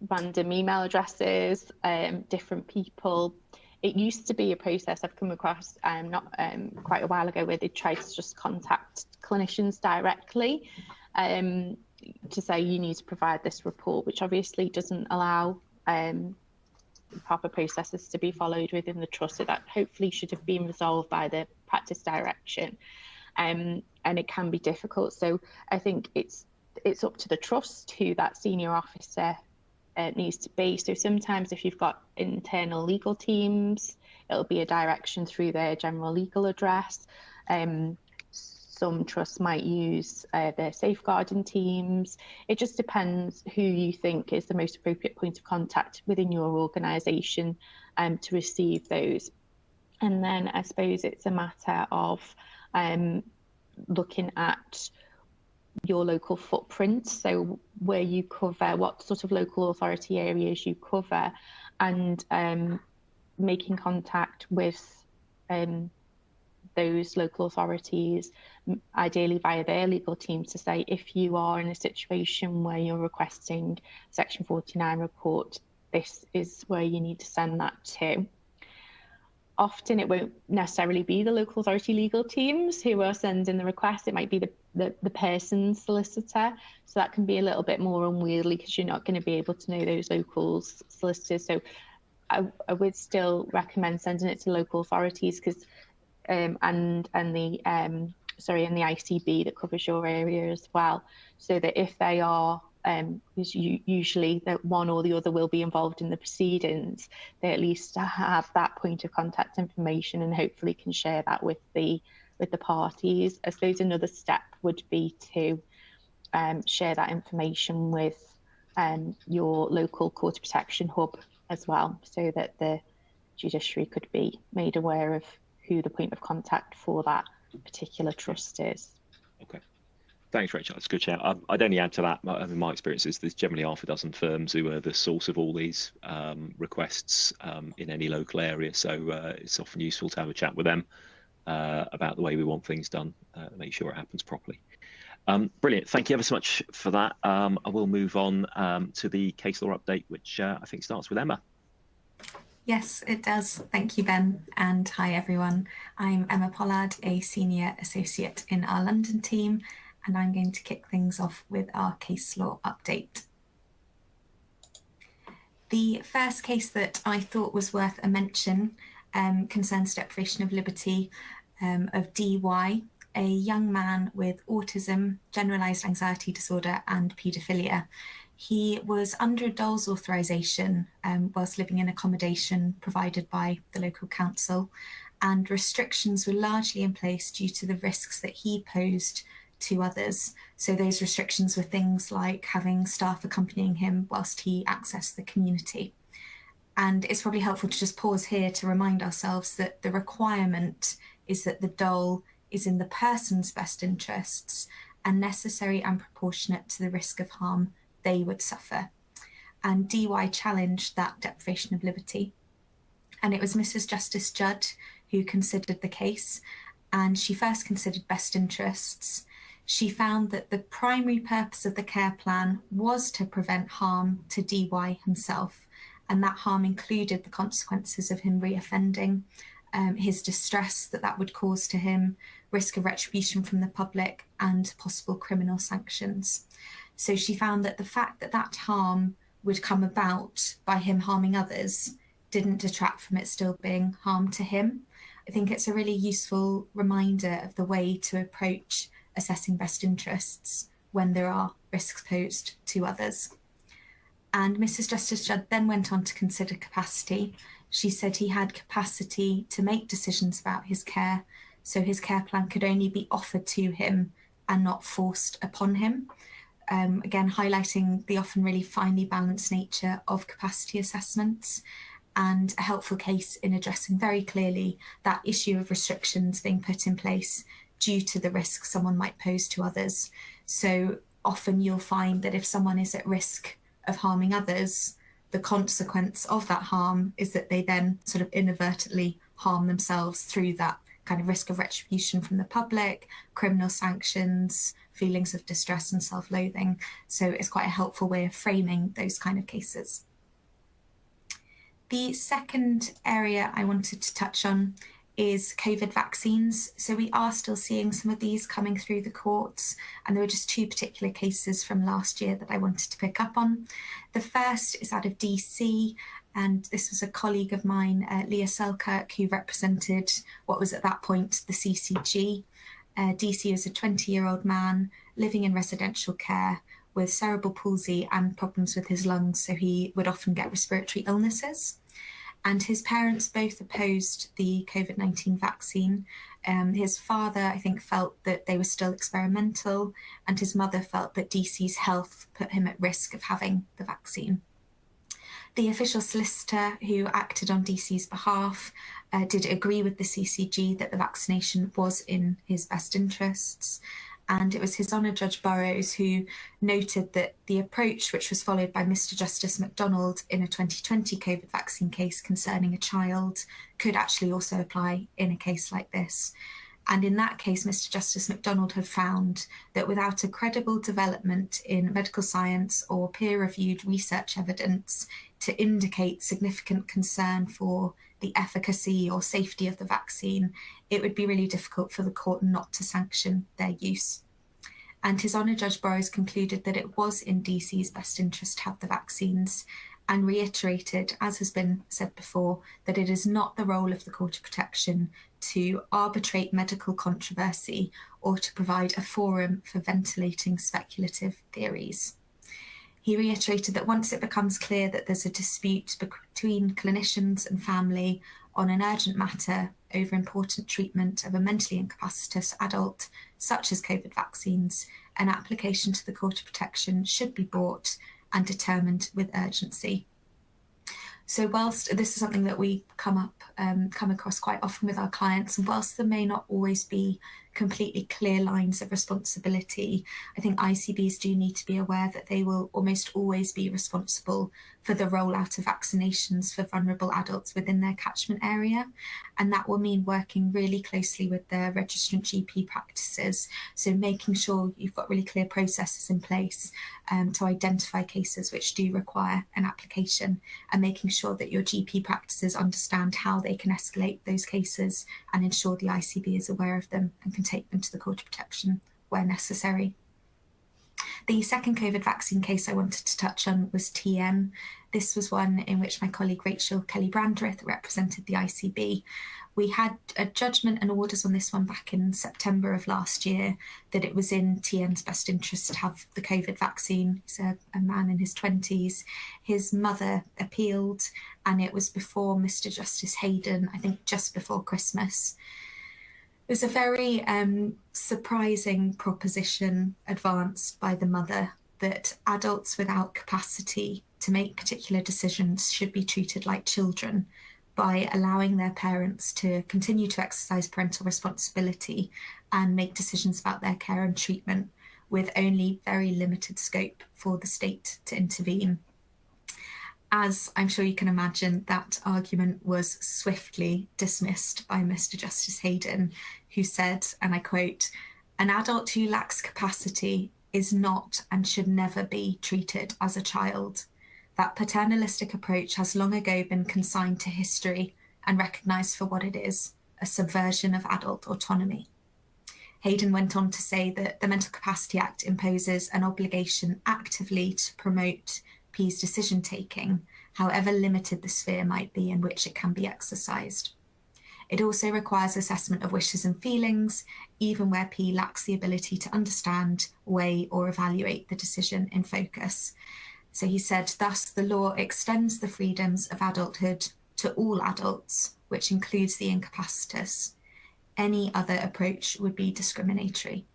random email addresses, different people. It used to be a process I've come across quite a while ago, where they tried to just contact clinicians directly to say you need to provide this report, which obviously doesn't allow proper processes to be followed within the trust. So that hopefully should have been resolved by the practice direction, and it can be difficult. So I think it's up to the trust who that senior officer needs to be. So sometimes if you've got internal legal teams, it'll be a direction through their general legal address. Some trusts might use their safeguarding teams. It just depends who you think is the most appropriate point of contact within your organisation to receive those. And then I suppose it's a matter of looking at your local footprint, so where you cover, what sort of local authority areas you cover, and making contact with those local authorities, ideally via their legal team, to say if you are in a situation where you're requesting Section 49 report, this is where you need to send that to. Often it won't necessarily be the local authority legal teams who are sending the request. It might be the person's solicitor. So that can be a little bit more unwieldy because you're not going to be able to know those local solicitors. So I would still recommend sending it to local authorities, because and the ICB that covers your area as well, so that if they are usually that one or the other will be involved in the proceedings, they at least have that point of contact information and hopefully can share that with the parties. I suppose another step would be to share that information with your local Quarter Protection hub as well, so that the judiciary could be made aware of who the point of contact for that particular trust is. Okay. Thanks, Rachel. That's a good shout. I'd only add to that, in my experience, is there's generally half a dozen firms who are the source of all these requests in any local area. So it's often useful to have a chat with them about the way we want things done, make sure it happens properly. Brilliant. Thank you ever so much for that. I will move on to the case law update, which I think starts with Emma. Yes, it does. Thank you, Ben. And hi, everyone. I'm Emma Pollard, a senior associate in our London team, and I'm going to kick things off with our case law update. The first case that I thought was worth a mention concerns deprivation of liberty of DY, a young man with autism, generalised anxiety disorder and paedophilia. He was under a DOLS authorisation whilst living in accommodation provided by the local council, and restrictions were largely in place due to the risks that he posed to others. So those restrictions were things like having staff accompanying him whilst he accessed the community. And it's probably helpful to just pause here to remind ourselves that the requirement is that the DOL is in the person's best interests and necessary and proportionate to the risk of harm they would suffer. And DY challenged that deprivation of liberty. And it was Mrs. Justice Judd who considered the case, and she first considered best interests. She found that the primary purpose of the care plan was to prevent harm to DY himself, and that harm included the consequences of him reoffending, his distress that would cause to him, risk of retribution from the public, and possible criminal sanctions. So she found that the fact that that harm would come about by him harming others didn't detract from it still being harm to him. I think it's a really useful reminder of the way to approach assessing best interests when there are risks posed to others. And Mrs. Justice Judd then went on to consider capacity. She said he had capacity to make decisions about his care, so his care plan could only be offered to him and not forced upon him. Again, highlighting the often really finely balanced nature of capacity assessments, and a helpful case in addressing very clearly that issue of restrictions being put in place due to the risk someone might pose to others. So often you'll find that if someone is at risk of harming others, the consequence of that harm is that they then sort of inadvertently harm themselves through that kind of risk of retribution from the public, criminal sanctions, feelings of distress and self-loathing. So it's quite a helpful way of framing those kind of cases. The second area I wanted to touch on is COVID vaccines. So we are still seeing some of these coming through the courts, and there were just two particular cases from last year that I wanted to pick up on. The first is out of DC, and this was a colleague of mine, Leah Selkirk, who represented what was at that point the CCG. DC was a 20-year-old man living in residential care with cerebral palsy and problems with his lungs, so he would often get respiratory illnesses. And his parents both opposed the COVID-19 vaccine. His father, I think, felt that they were still experimental, and his mother felt that DC's health put him at risk of having the vaccine. The official solicitor who acted on DC's behalf did agree with the CCG that the vaccination was in his best interests. And it was His Honour Judge Burrows who noted that the approach which was followed by Mr. Justice MacDonald in a 2020 COVID vaccine case concerning a child could actually also apply in a case like this. And in that case, Mr. Justice MacDonald had found that without a credible development in medical science or peer-reviewed research evidence to indicate significant concern for the efficacy or safety of the vaccine, it would be really difficult for the court not to sanction their use. And His Honour Judge Burrows concluded that it was in DC's best interest to have the vaccines, and reiterated, as has been said before, that it is not the role of the Court of Protection to arbitrate medical controversy or to provide a forum for ventilating speculative theories. He reiterated that once it becomes clear that there's a dispute between clinicians and family on an urgent matter over important treatment of a mentally incapacitous adult, such as COVID vaccines, an application to the Court of Protection should be brought and determined with urgency. So whilst this is something that we come across quite often with our clients, and whilst there may not always be completely clear lines of responsibility, I think ICBs do need to be aware that they will almost always be responsible for the rollout of vaccinations for vulnerable adults within their catchment area. And that will mean working really closely with their registrant GP practices. So making sure you've got really clear processes in place to identify cases which do require an application, and making sure that your GP practices understand how they can escalate those cases and ensure the ICB is aware of them and can take them to the Court of Protection where necessary. The second COVID vaccine case I wanted to touch on was TN. This was one in which my colleague Rachel Kelly-Brandreth represented the ICB. We had a judgment and orders on this one back in September of last year that it was in TN's best interest to have the COVID vaccine. He's a man in his 20s. His mother appealed, and it was before Mr. Justice Hayden, I think just before Christmas. It was a very surprising proposition advanced by the mother that adults without capacity to make particular decisions should be treated like children by allowing their parents to continue to exercise parental responsibility and make decisions about their care and treatment with only very limited scope for the state to intervene. As I'm sure you can imagine, that argument was swiftly dismissed by Mr. Justice Hayden, who said, and I quote, "An adult who lacks capacity is not and should never be treated as a child. That paternalistic approach has long ago been consigned to history and recognised for what it is, a subversion of adult autonomy." Hayden went on to say that the Mental Capacity Act imposes an obligation actively to promote P's decision-taking, however limited the sphere might be in which it can be exercised. It also requires assessment of wishes and feelings, even where P lacks the ability to understand, weigh, or evaluate the decision in focus. So he said, thus the law extends the freedoms of adulthood to all adults, which includes the incapacitous. Any other approach would be discriminatory.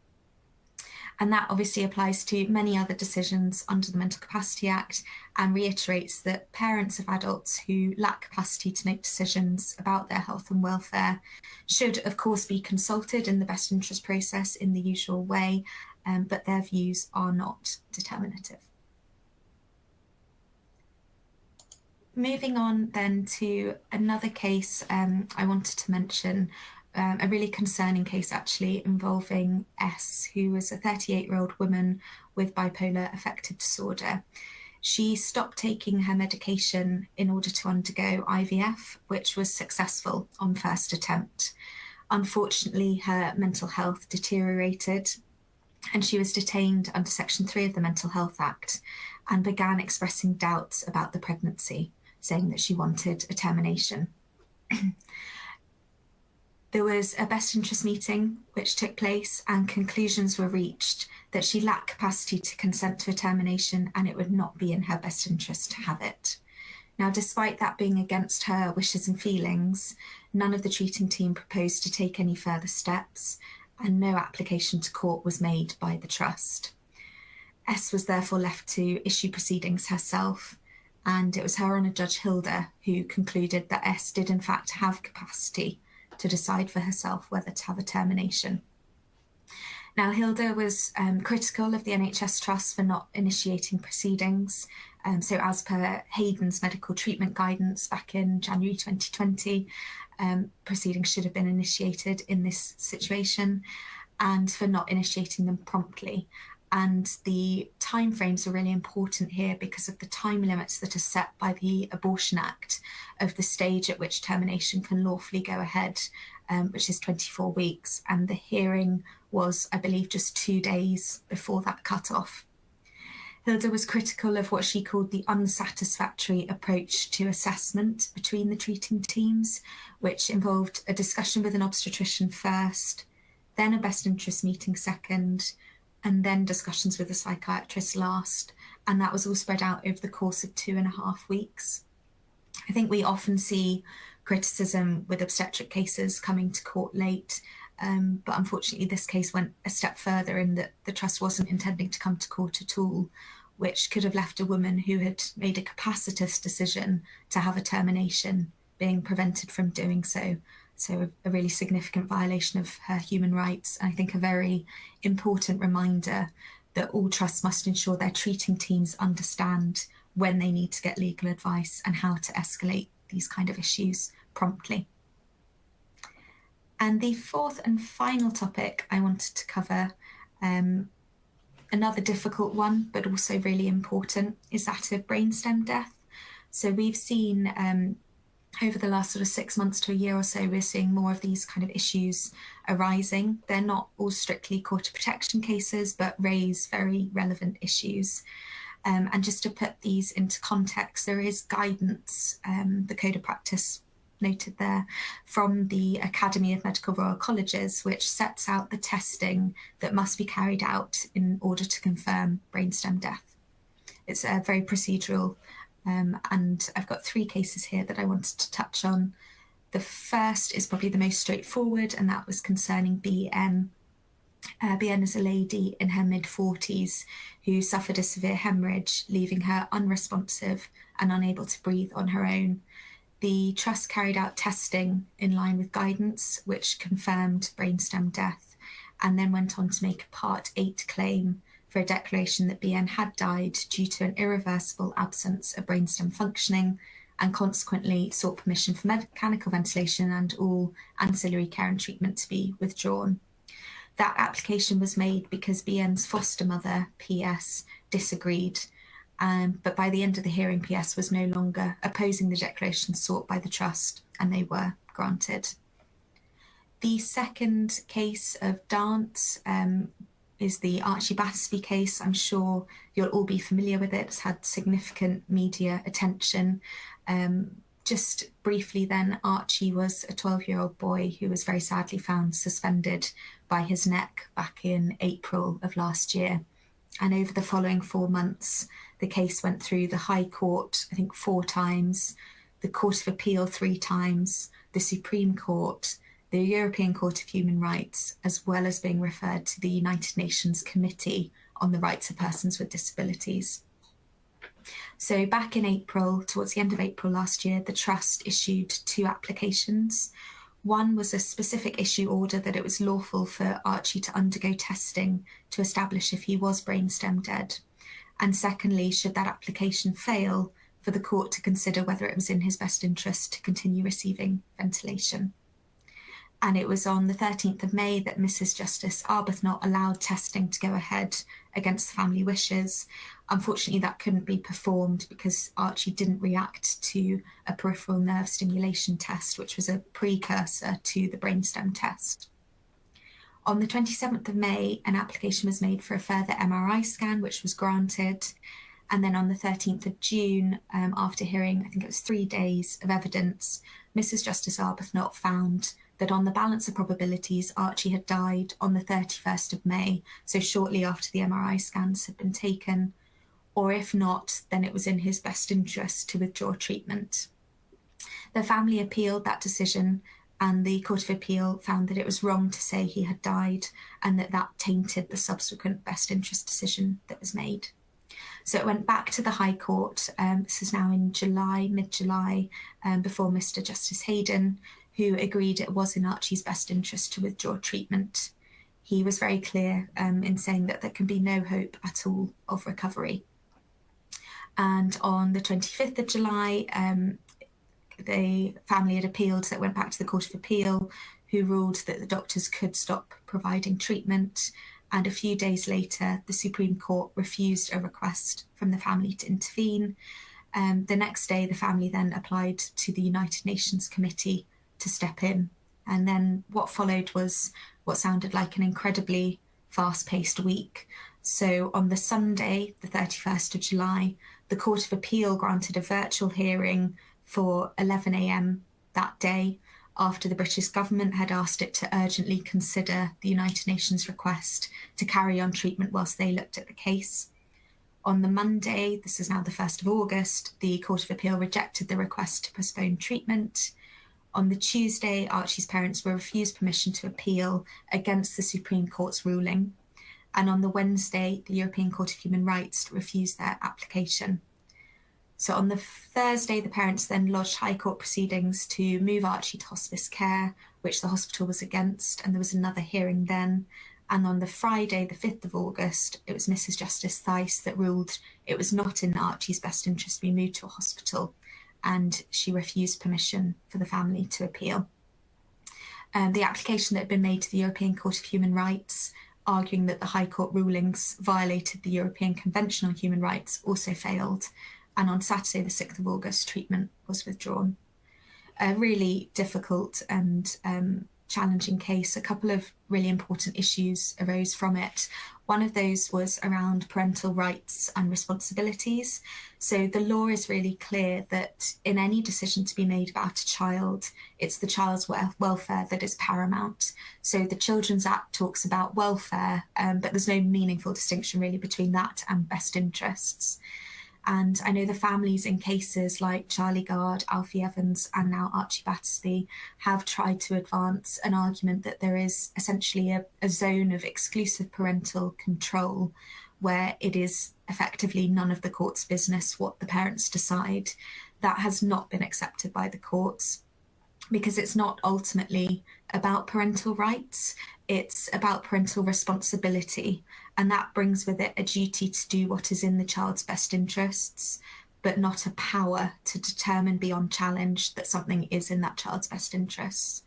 And that obviously applies to many other decisions under the Mental Capacity Act, and reiterates that parents of adults who lack capacity to make decisions about their health and welfare should, of course, be consulted in the best interest process in the usual way, but their views are not determinative. Moving on then to another case I wanted to mention, a really concerning case actually involving S, who was a 38-year-old woman with bipolar affective disorder. She stopped taking her medication in order to undergo IVF, which was successful on first attempt. Unfortunately, her mental health deteriorated, and she was detained under Section 3 of the Mental Health Act and began expressing doubts about the pregnancy, saying that she wanted a termination. There was a best interest meeting which took place, and conclusions were reached that she lacked capacity to consent to a termination and it would not be in her best interest to have it. Now, despite that being against her wishes and feelings, none of the treating team proposed to take any further steps, and no application to court was made by the trust. S was therefore left to issue proceedings herself, and it was Her Honour Judge Hilda who concluded that S did in fact have capacity to decide for herself whether to have a termination. Now, Hilda was critical of the NHS Trust for not initiating proceedings. So as per Hayden's medical treatment guidance back in January 2020, proceedings should have been initiated in this situation, and for not initiating them promptly. And the timeframes are really important here because of the time limits that are set by the Abortion Act of the stage at which termination can lawfully go ahead, which is 24 weeks. And the hearing was, I believe, just 2 days before that cut-off. Hilda was critical of what she called the unsatisfactory approach to assessment between the treating teams, which involved a discussion with an obstetrician first, then a best interest meeting second, and then discussions with a psychiatrist last, and that was all spread out over the course of 2.5 weeks. I think we often see criticism with obstetric cases coming to court late, but unfortunately this case went a step further in that the trust wasn't intending to come to court at all which could have left a woman who had made a capacitous decision to have a termination being prevented from doing so. So a really significant violation of her human rights. And I think a very important reminder that all trusts must ensure their treating teams understand when they need to get legal advice and how to escalate these kind of issues promptly. And the fourth and final topic I wanted to cover, another difficult one, but also really important, is that of brainstem death. So we've seen over the last sort of 6 months to a year or so, we're seeing more of these kind of issues arising. They're not all strictly court of protection cases, but raise very relevant issues. And just to put these into context, there is guidance, the Code of Practice noted there, from the Academy of Medical Royal Colleges, which sets out the testing that must be carried out in order to confirm brainstem death. It's very procedural, and I've got 3 cases here that I wanted to touch on. The first is probably the most straightforward, and that was concerning BN. BN is a lady in her mid-40s who suffered a severe hemorrhage, leaving her unresponsive and unable to breathe on her own. The trust carried out testing in line with guidance, which confirmed brainstem death, and then went on to make a Part 8 claim for a declaration that BN had died due to an irreversible absence of brainstem functioning, and consequently sought permission for mechanical ventilation and all ancillary care and treatment to be withdrawn. That application was made because BN's foster mother, PS, disagreed. But by the end of the hearing, PS was no longer opposing the declaration sought by the trust, and they were granted. The second case of Dance is the Archie Battersby case. I'm sure you'll all be familiar with it. It's had significant media attention. Just briefly then, Archie was a 12-year-old boy who was very sadly found suspended by his neck back in April of last year. And over the following 4 months, the case went through the High Court, I think 4 times, the Court of Appeal 3 times, the Supreme Court, the European Court of Human Rights, as well as being referred to the United Nations Committee on the Rights of Persons with Disabilities. So back in April, towards the end of April last year, the Trust issued 2 applications. One was a specific issue order that it was lawful for Archie to undergo testing to establish if he was brainstem dead. And secondly, should that application fail, for the court to consider whether it was in his best interest to continue receiving ventilation. And it was on the 13th of May that Mrs. Justice Arbuthnot allowed testing to go ahead against the family wishes. Unfortunately, that couldn't be performed because Archie didn't react to a peripheral nerve stimulation test, which was a precursor to the brainstem test. On the 27th of May, an application was made for a further MRI scan, which was granted. And then on the 13th of June, after hearing, I think it was 3 days of evidence, Mrs. Justice Arbuthnot found that on the balance of probabilities, Archie had died on the 31st of May, so shortly after the MRI scans had been taken, or if not, then it was in his best interest to withdraw treatment. The family appealed that decision, and the Court of Appeal found that it was wrong to say he had died, and that tainted the subsequent best interest decision that was made. So it went back to the High Court. This is now in July, mid-July, before Mr. Justice Hayden, who agreed it was in Archie's best interest to withdraw treatment. He was very clear in saying that there can be no hope at all of recovery. And on the 25th of July, the family had appealed, so it went back to the Court of Appeal, who ruled that the doctors could stop providing treatment. And a few days later, the Supreme Court refused a request from the family to intervene. The next day, the family then applied to the United Nations Committee to step in. And then what followed was what sounded like an incredibly fast-paced week. So on the Sunday, the 31st of July, the Court of Appeal granted a virtual hearing for 11 a.m. that day, after the British government had asked it to urgently consider the United Nations request to carry on treatment whilst they looked at the case. On the Monday, this is now the 1st of August, the Court of Appeal rejected the request to postpone treatment. On the Tuesday, Archie's parents were refused permission to appeal against the Supreme Court's ruling. And on the Wednesday, the European Court of Human Rights refused their application. So on the Thursday, the parents then lodged High Court proceedings to move Archie to hospice care, which the hospital was against, and there was another hearing then. And on the Friday, the 5th of August, it was Mrs. Justice Theiss that ruled it was not in Archie's best interest to be moved to a hospital, and she refused permission for the family to appeal. The application that had been made to the European Court of Human Rights, arguing that the High Court rulings violated the European Convention on Human Rights, also failed. And on Saturday, the 6th of August, treatment was withdrawn. A really difficult and challenging case. A couple of really important issues arose from it. One of those was around parental rights and responsibilities. So the law is really clear that in any decision to be made about a child, it's the child's welfare that is paramount. So the Children's Act talks about welfare, but there's no meaningful distinction really between that and best interests. And I know the families in cases like Charlie Gard, Alfie Evans, and now Archie Battersby have tried to advance an argument that there is essentially a zone of exclusive parental control where it is effectively none of the court's business what the parents decide. That has not been accepted by the courts because it's not ultimately about parental rights, it's about parental responsibility. And that brings with it a duty to do what is in the child's best interests, but not a power to determine beyond challenge that something is in that child's best interests.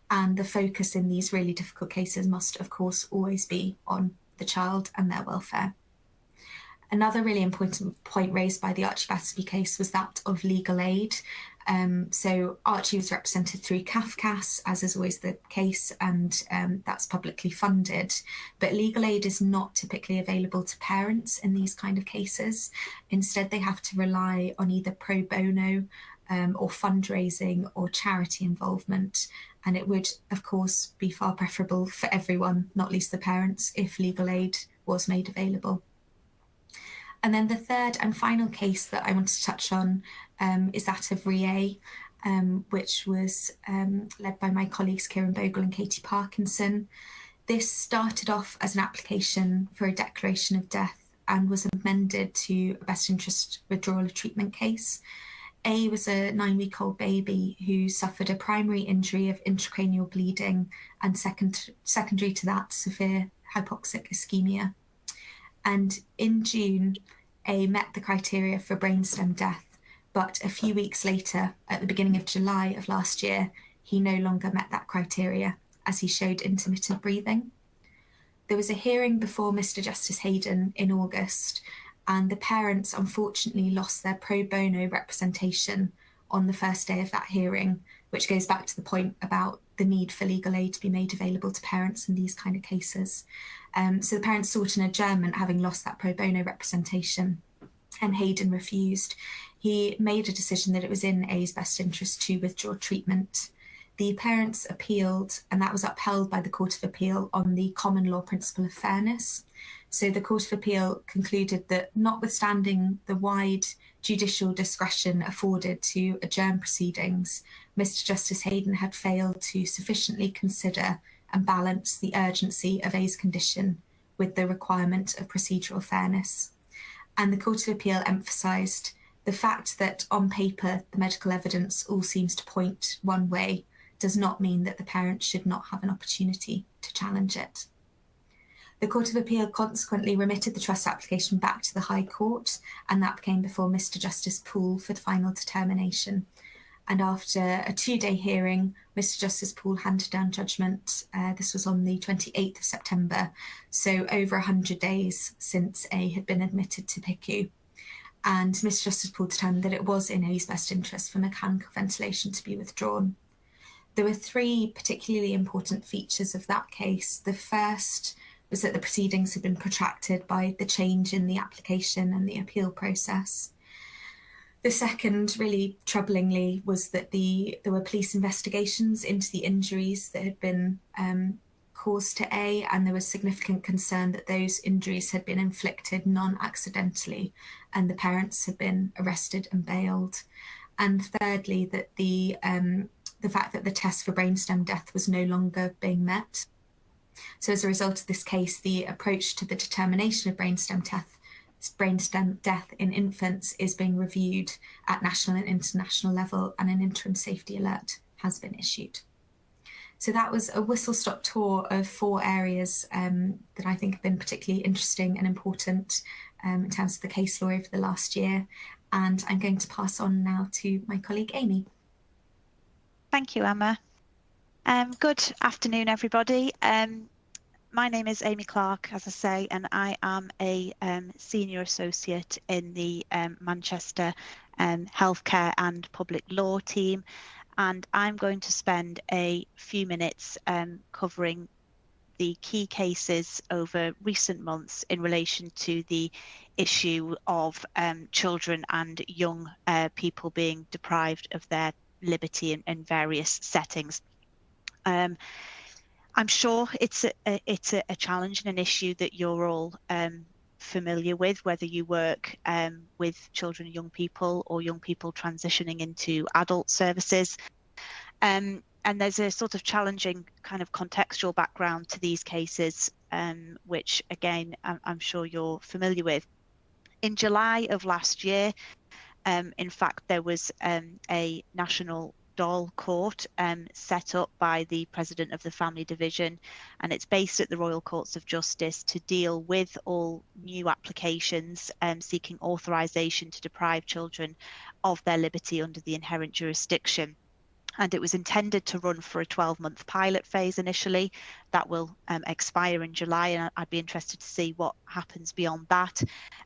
And the focus in these really difficult cases must, of course, always be on the child and their welfare. Another really important point raised by the Archie Battersby case was that of legal aid. So Archie was represented through CAFCAS, as is always the case, and that's publicly funded. But legal aid is not typically available to parents in these kind of cases. Instead, they have to rely on either pro bono or fundraising or charity involvement. And it would, of course, be far preferable for everyone, not least the parents, if legal aid was made available. And then the third and final case that I want to touch on is that of RIE, which was led by my colleagues Kieran Bogle and Katie Parkinson. This started off as an application for a declaration of death and was amended to a best interest withdrawal of treatment case. A was a 9-week-old baby who suffered a primary injury of intracranial bleeding and secondary to that, severe hypoxic ischemia. And in June, A met the criteria for brainstem death, but a few weeks later, at the beginning of July of last year, he no longer met that criteria as he showed intermittent breathing. There was a hearing before Mr. Justice Hayden in August, and the parents unfortunately lost their pro bono representation on the first day of that hearing, which goes back to the point about the need for legal aid to be made available to parents in these kind of cases. So the parents sought an adjournment, having lost that pro bono representation, and Hayden refused. He made a decision that it was in A's best interest to withdraw treatment. The parents appealed, and that was upheld by the Court of Appeal on the common law principle of fairness. So the Court of Appeal concluded that notwithstanding the wide judicial discretion afforded to adjourn proceedings, Mr. Justice Hayden had failed to sufficiently consider and balance the urgency of A's condition with the requirement of procedural fairness. And the Court of Appeal emphasised the fact that on paper the medical evidence all seems to point one way does not mean that the parent should not have an opportunity to challenge it. The Court of Appeal consequently remitted the trust application back to the High Court, and that became before Mr. Justice Poole for the final determination. And after a 2-day hearing, Mr. Justice Poole handed down judgment. This was on the 28th of September, so over 100 days since A had been admitted to PICU. And Mr. Justice Poole determined that it was in A's best interest for mechanical ventilation to be withdrawn. There were 3 particularly important features of that case. The first was that the proceedings had been protracted by the change in the application and the appeal process. The second, really troublingly, was that there were police investigations into the injuries that had been caused to A, and there was significant concern that those injuries had been inflicted non-accidentally, and the parents had been arrested and bailed. And thirdly, that the fact that the test for brainstem death was no longer being met. So as a result of this case, the approach to the determination of brainstem death in infants is being reviewed at national and international level, and an interim safety alert has been issued. So that was a whistle-stop tour of 4 areas that I think have been particularly interesting and important in terms of the case law over the last year. And I'm going to pass on now to my colleague Amy. Thank you, Emma. Good afternoon, everybody. My name is Amy Clark, as I say, and I am a senior associate in the Manchester Healthcare and Public Law team. And I'm going to spend a few minutes covering the key cases over recent months in relation to the issue of children and young people being deprived of their liberty in various settings. I'm sure it's a challenge and an issue that you're all familiar with, whether you work with children and young people or young people transitioning into adult services. And there's a sort of challenging kind of contextual background to these cases, which again, I'm sure you're familiar with. In July of last year, in fact, there was a national DOL court set up by the President of the Family Division, and it's based at the Royal Courts of Justice to deal with all new applications seeking authorisation to deprive children of their liberty under the inherent jurisdiction. And it was intended to run for a 12-month pilot phase initially. That will expire in July, and I'd be interested to see what happens beyond that.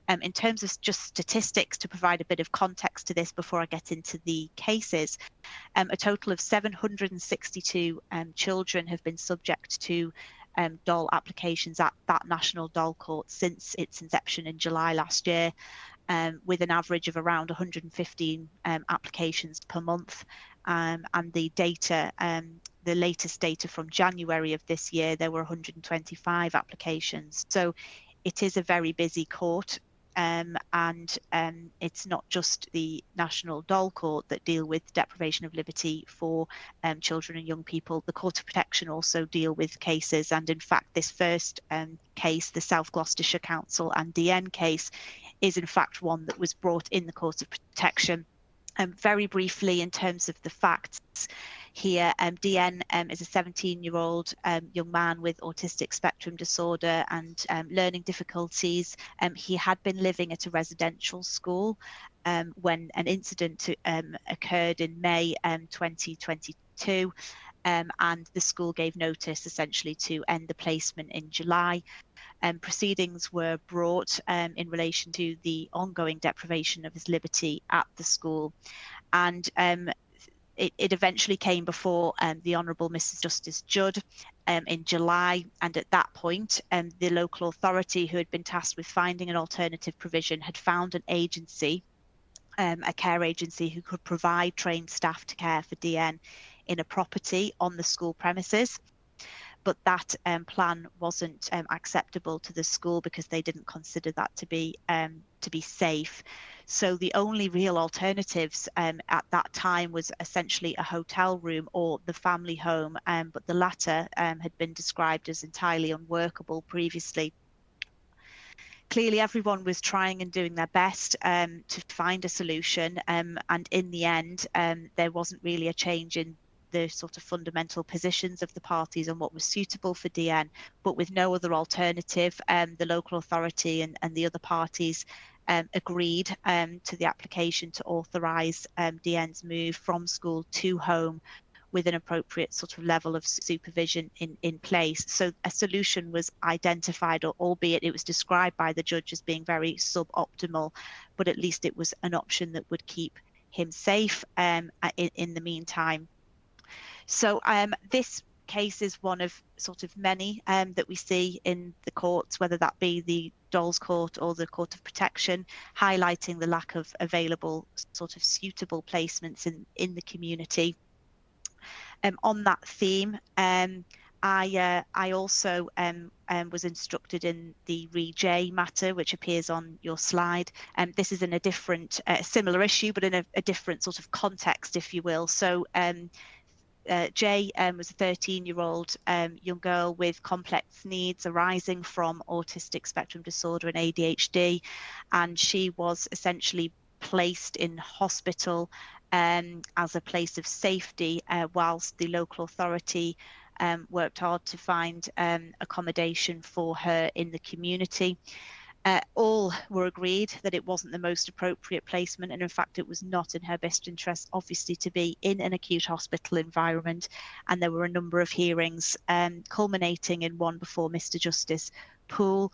In terms of just statistics, to provide a bit of context to this before I get into the cases, a total of 762 children have been subject to DOL applications at that national DOL court since its inception in July last year, with an average of around 115 applications per month. And the data, the latest data from January of this year, there were 125 applications. So it is a very busy court, and it's not just the National DOL Court that deal with deprivation of liberty for children and young people. The Court of Protection also deal with cases, and in fact this first case, the South Gloucestershire Council and DN case, is in fact one that was brought in the Court of Protection. Very briefly, in terms of the facts here, DN is a 17-year-old young man with autistic spectrum disorder and learning difficulties. He had been living at a residential school when an incident occurred in May 2022, and the school gave notice essentially to end the placement in July. Proceedings were brought in relation to the ongoing deprivation of his liberty at the school, and it eventually came before the Honourable Mrs. Justice Judd in July, and at that point the local authority who had been tasked with finding an alternative provision had found an agency, a care agency, who could provide trained staff to care for DN in a property on the school premises. But that plan wasn't acceptable to the school because they didn't consider that to be safe. So the only real alternatives at that time was essentially a hotel room or the family home, but the latter had been described as entirely unworkable previously. Clearly, everyone was trying and doing their best to find a solution, and in the end, there wasn't really a change in the sort of fundamental positions of the parties on what was suitable for DN, but with no other alternative, the local authority and the other parties agreed to the application to authorise DN's move from school to home with an appropriate sort of level of supervision in place. So a solution was identified, albeit it was described by the judge as being very suboptimal, but at least it was an option that would keep him safe in the meantime. So this case is one of sort of many that we see in the courts, whether that be the DOLS court or the Court of Protection, highlighting the lack of available sort of suitable placements in the community. On that theme, I also was instructed in the Re-J matter, which appears on your slide. This is in a different, similar issue, but in a different sort of context, if you will. So Jay was a 13-year-old young girl with complex needs arising from autistic spectrum disorder and ADHD, and she was essentially placed in hospital as a place of safety whilst the local authority worked hard to find accommodation for her in the community. All were agreed that it wasn't the most appropriate placement, and in fact it was not in her best interest obviously to be in an acute hospital environment, and there were a number of hearings culminating in one before Mr. Justice Poole,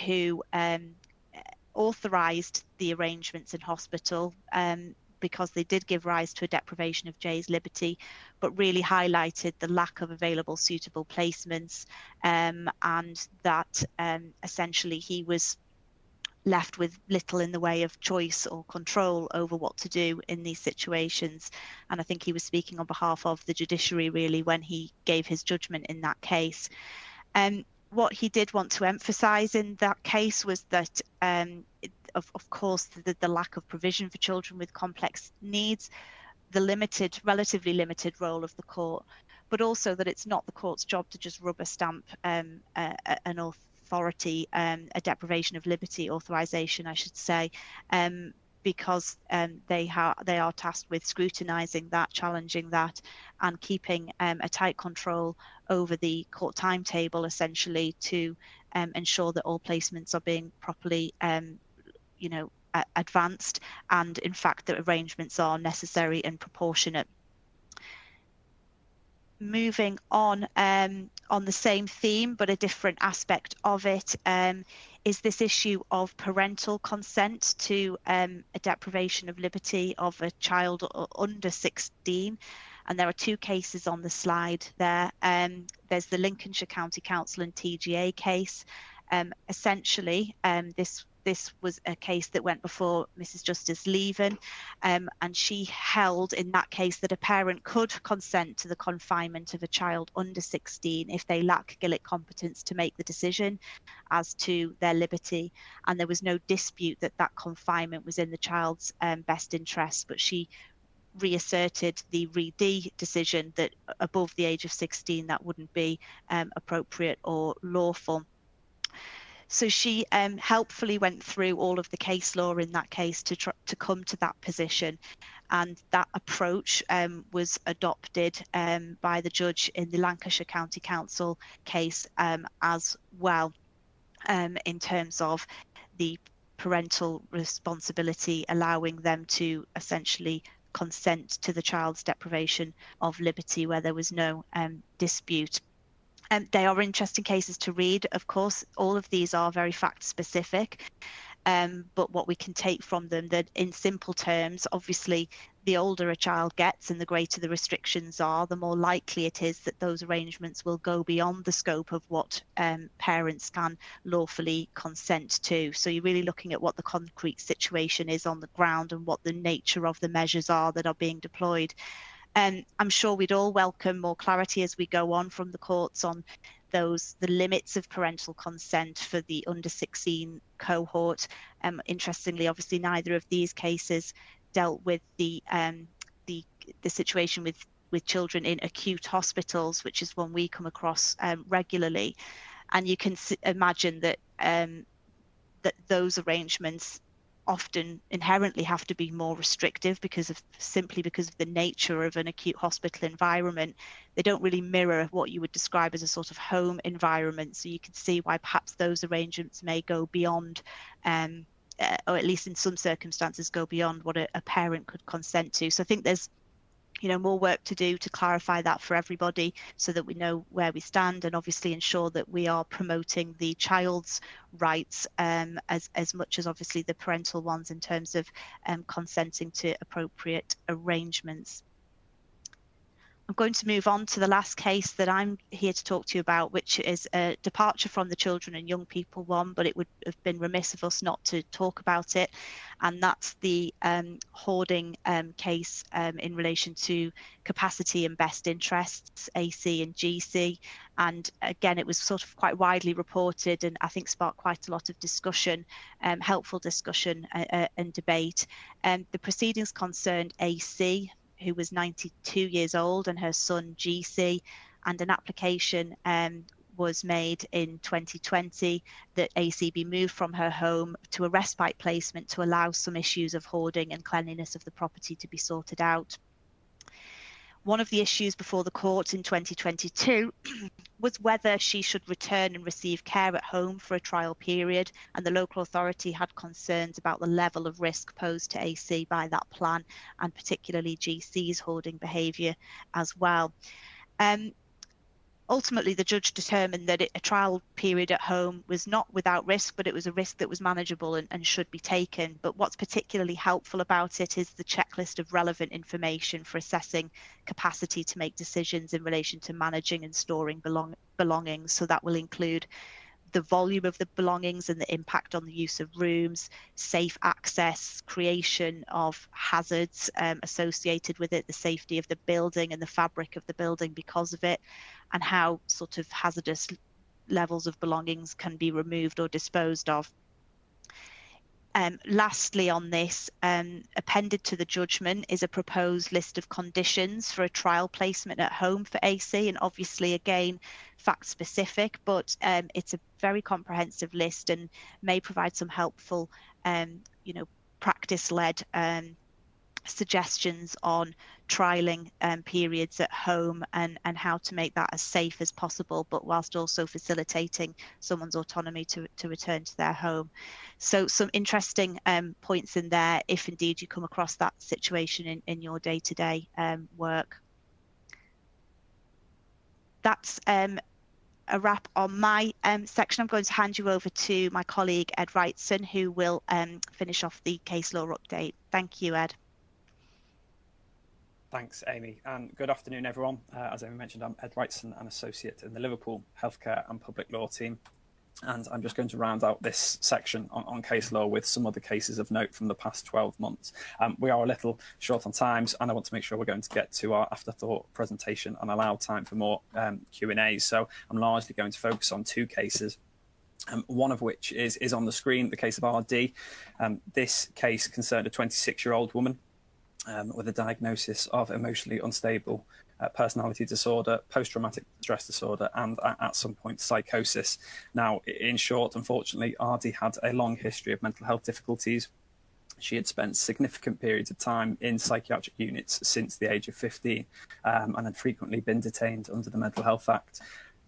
who authorised the arrangements in hospital because they did give rise to a deprivation of Jay's liberty, but really highlighted the lack of available suitable placements, and that essentially he was left with little in the way of choice or control over what to do in these situations. And I think he was speaking on behalf of the judiciary really when he gave his judgment in that case. What he did want to emphasise in that case was that of course the lack of provision for children with complex needs, the relatively limited role of the court, but also that it's not the court's job to just rubber stamp an authority, a deprivation of liberty authorization, I should say, because they are tasked with scrutinising that, challenging that, and keeping a tight control over the court timetable, essentially, to ensure that all placements are being properly advanced, and in fact the arrangements are necessary and proportionate. Moving on the same theme but a different aspect of it, is this issue of parental consent to a deprivation of liberty of a child under 16. And there are two cases on the slide there. There's the Lincolnshire County Council and TGA case. Essentially, this was a case that went before Mrs. Justice Leven, and she held in that case that a parent could consent to the confinement of a child under 16 if they lack Gillett competence to make the decision as to their liberty, and there was no dispute that that confinement was in the child's best interest, but she reasserted the Reedy decision that above the age of 16 that wouldn't be appropriate or lawful. So she helpfully went through all of the case law in that case to come to that position, and that approach was adopted by the judge in the Lancashire County Council case as well, in terms of the parental responsibility, allowing them to essentially consent to the child's deprivation of liberty where there was no dispute. They are interesting cases to read, of course. All of these are very fact specific, but what we can take from them, that in simple terms, obviously the older a child gets and the greater the restrictions are, the more likely it is that those arrangements will go beyond the scope of what parents can lawfully consent to. So you're really looking at what the concrete situation is on the ground and what the nature of the measures are that are being deployed. I'm sure we'd all welcome more clarity as we go on from the courts on the limits of parental consent for the under 16 cohort. Interestingly, obviously, neither of these cases dealt with the situation with children in acute hospitals, which is one we come across regularly, and you can imagine that that those arrangements often inherently have to be more restrictive because of the nature of an acute hospital environment. They don't really mirror what you would describe as a sort of home environment, so you can see why perhaps those arrangements may go beyond, or at least in some circumstances go beyond what a parent could consent to. So I think there's more work to do to clarify that for everybody so that we know where we stand, and obviously ensure that we are promoting the child's rights as much as obviously the parental ones in terms of consenting to appropriate arrangements. I'm going to move on to the last case that I'm here to talk to you about, which is a departure from the children and young people one, but it would have been remiss of us not to talk about it. And that's the hoarding case in relation to capacity and best interests, AC and GC. And again, it was sort of quite widely reported and I think sparked quite a lot of discussion, helpful discussion and debate. The proceedings concerned AC, who was 92 years old, and her son GC, and an application was made in 2020 that AC be moved from her home to a respite placement to allow some issues of hoarding and cleanliness of the property to be sorted out. One of the issues before the court in 2022 was whether she should return and receive care at home for a trial period, and the local authority had concerns about the level of risk posed to AC by that plan, and particularly GC's hoarding behaviour as well. Ultimately, the judge determined that a trial period at home was not without risk, but it was a risk that was manageable and should be taken. But what's particularly helpful about it is the checklist of relevant information for assessing capacity to make decisions in relation to managing and storing belongings. So that will include the volume of the belongings and the impact on the use of rooms, safe access, creation of hazards associated with it, the safety of the building and the fabric of the building because of it, and how sort of hazardous levels of belongings can be removed or disposed of. Lastly on this, appended to the judgment is a proposed list of conditions for a trial placement at home for AC, and obviously again fact specific, but it's a very comprehensive list and may provide some helpful practice-led suggestions on trialing periods at home and how to make that as safe as possible, but whilst also facilitating someone's autonomy to return to their home. So some interesting points in there if indeed you come across that situation in your day-to-day work. That's a wrap on my section. I'm going to hand you over to my colleague Ed Wrightson, who will finish off the case law update. Thank you, Ed. Thanks, Amy, and good afternoon, everyone. As Amy mentioned, I'm Ed Wrightson, an associate in the Liverpool Healthcare and Public Law team, and I'm just going to round out this section on case law with some other cases of note from the past 12 months. We are a little short on times, and I want to make sure we're going to get to our afterthought presentation and allow time for more Q&A. So I'm largely going to focus on two cases. One of which is on the screen, the case of RD. This case concerned a 26-year-old woman with a diagnosis of emotionally unstable personality disorder, post-traumatic stress disorder, and at some point psychosis. Now, in short, unfortunately, RD had a long history of mental health difficulties. She had spent significant periods of time in psychiatric units since the age of 15 and had frequently been detained under the Mental Health Act.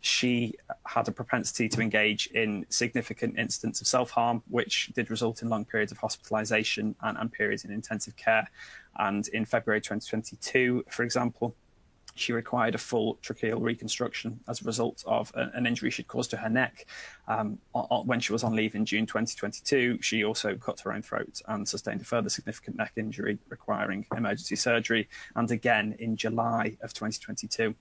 She had a propensity to engage in significant incidents of self-harm, which did result in long periods of hospitalisation and periods in intensive care. And in February 2022, for example, she required a full tracheal reconstruction as a result of an injury she'd caused to her neck. When she was on leave in June 2022, she also cut her own throat and sustained a further significant neck injury requiring emergency surgery. And again in July of 2022.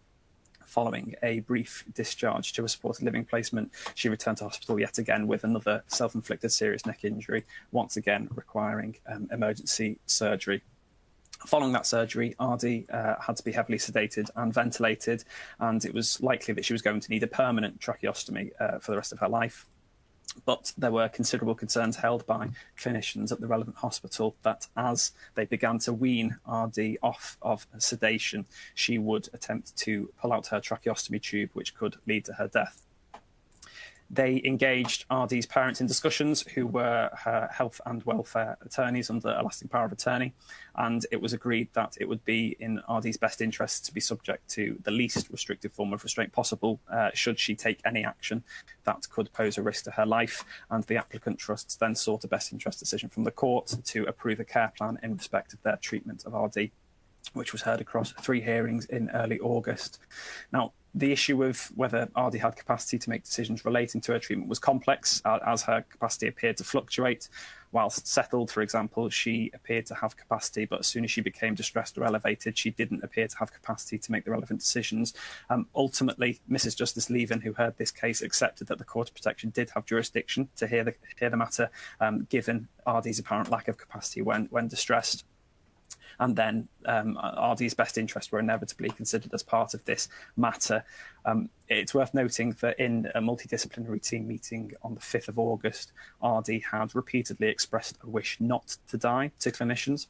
Following a brief discharge to a supported living placement, she returned to hospital yet again with another self-inflicted serious neck injury, once again requiring emergency surgery. Following that surgery, RD had to be heavily sedated and ventilated, and it was likely that she was going to need a permanent tracheostomy for the rest of her life. But there were considerable concerns held by clinicians at the relevant hospital that as they began to wean RD off of sedation, she would attempt to pull out her tracheostomy tube, which could lead to her death. They engaged RD's parents in discussions, who were her health and welfare attorneys under a lasting power of attorney, and it was agreed that it would be in RD's best interest to be subject to the least restrictive form of restraint possible should she take any action that could pose a risk to her life, and the applicant trusts then sought a best interest decision from the court to approve a care plan in respect of their treatment of RD, which was heard across 3 hearings in early August. Now, the issue of whether RD had capacity to make decisions relating to her treatment was complex, as her capacity appeared to fluctuate. Whilst settled, for example, she appeared to have capacity, but as soon as she became distressed or elevated, she didn't appear to have capacity to make the relevant decisions. Ultimately, Mrs. Justice Leven, who heard this case, accepted that the Court of Protection did have jurisdiction to hear the matter, given RD's apparent lack of capacity when distressed. And then RD's best interests were inevitably considered as part of this matter. It's worth noting that in a multidisciplinary team meeting on the 5th of August, RD had repeatedly expressed a wish not to die to clinicians.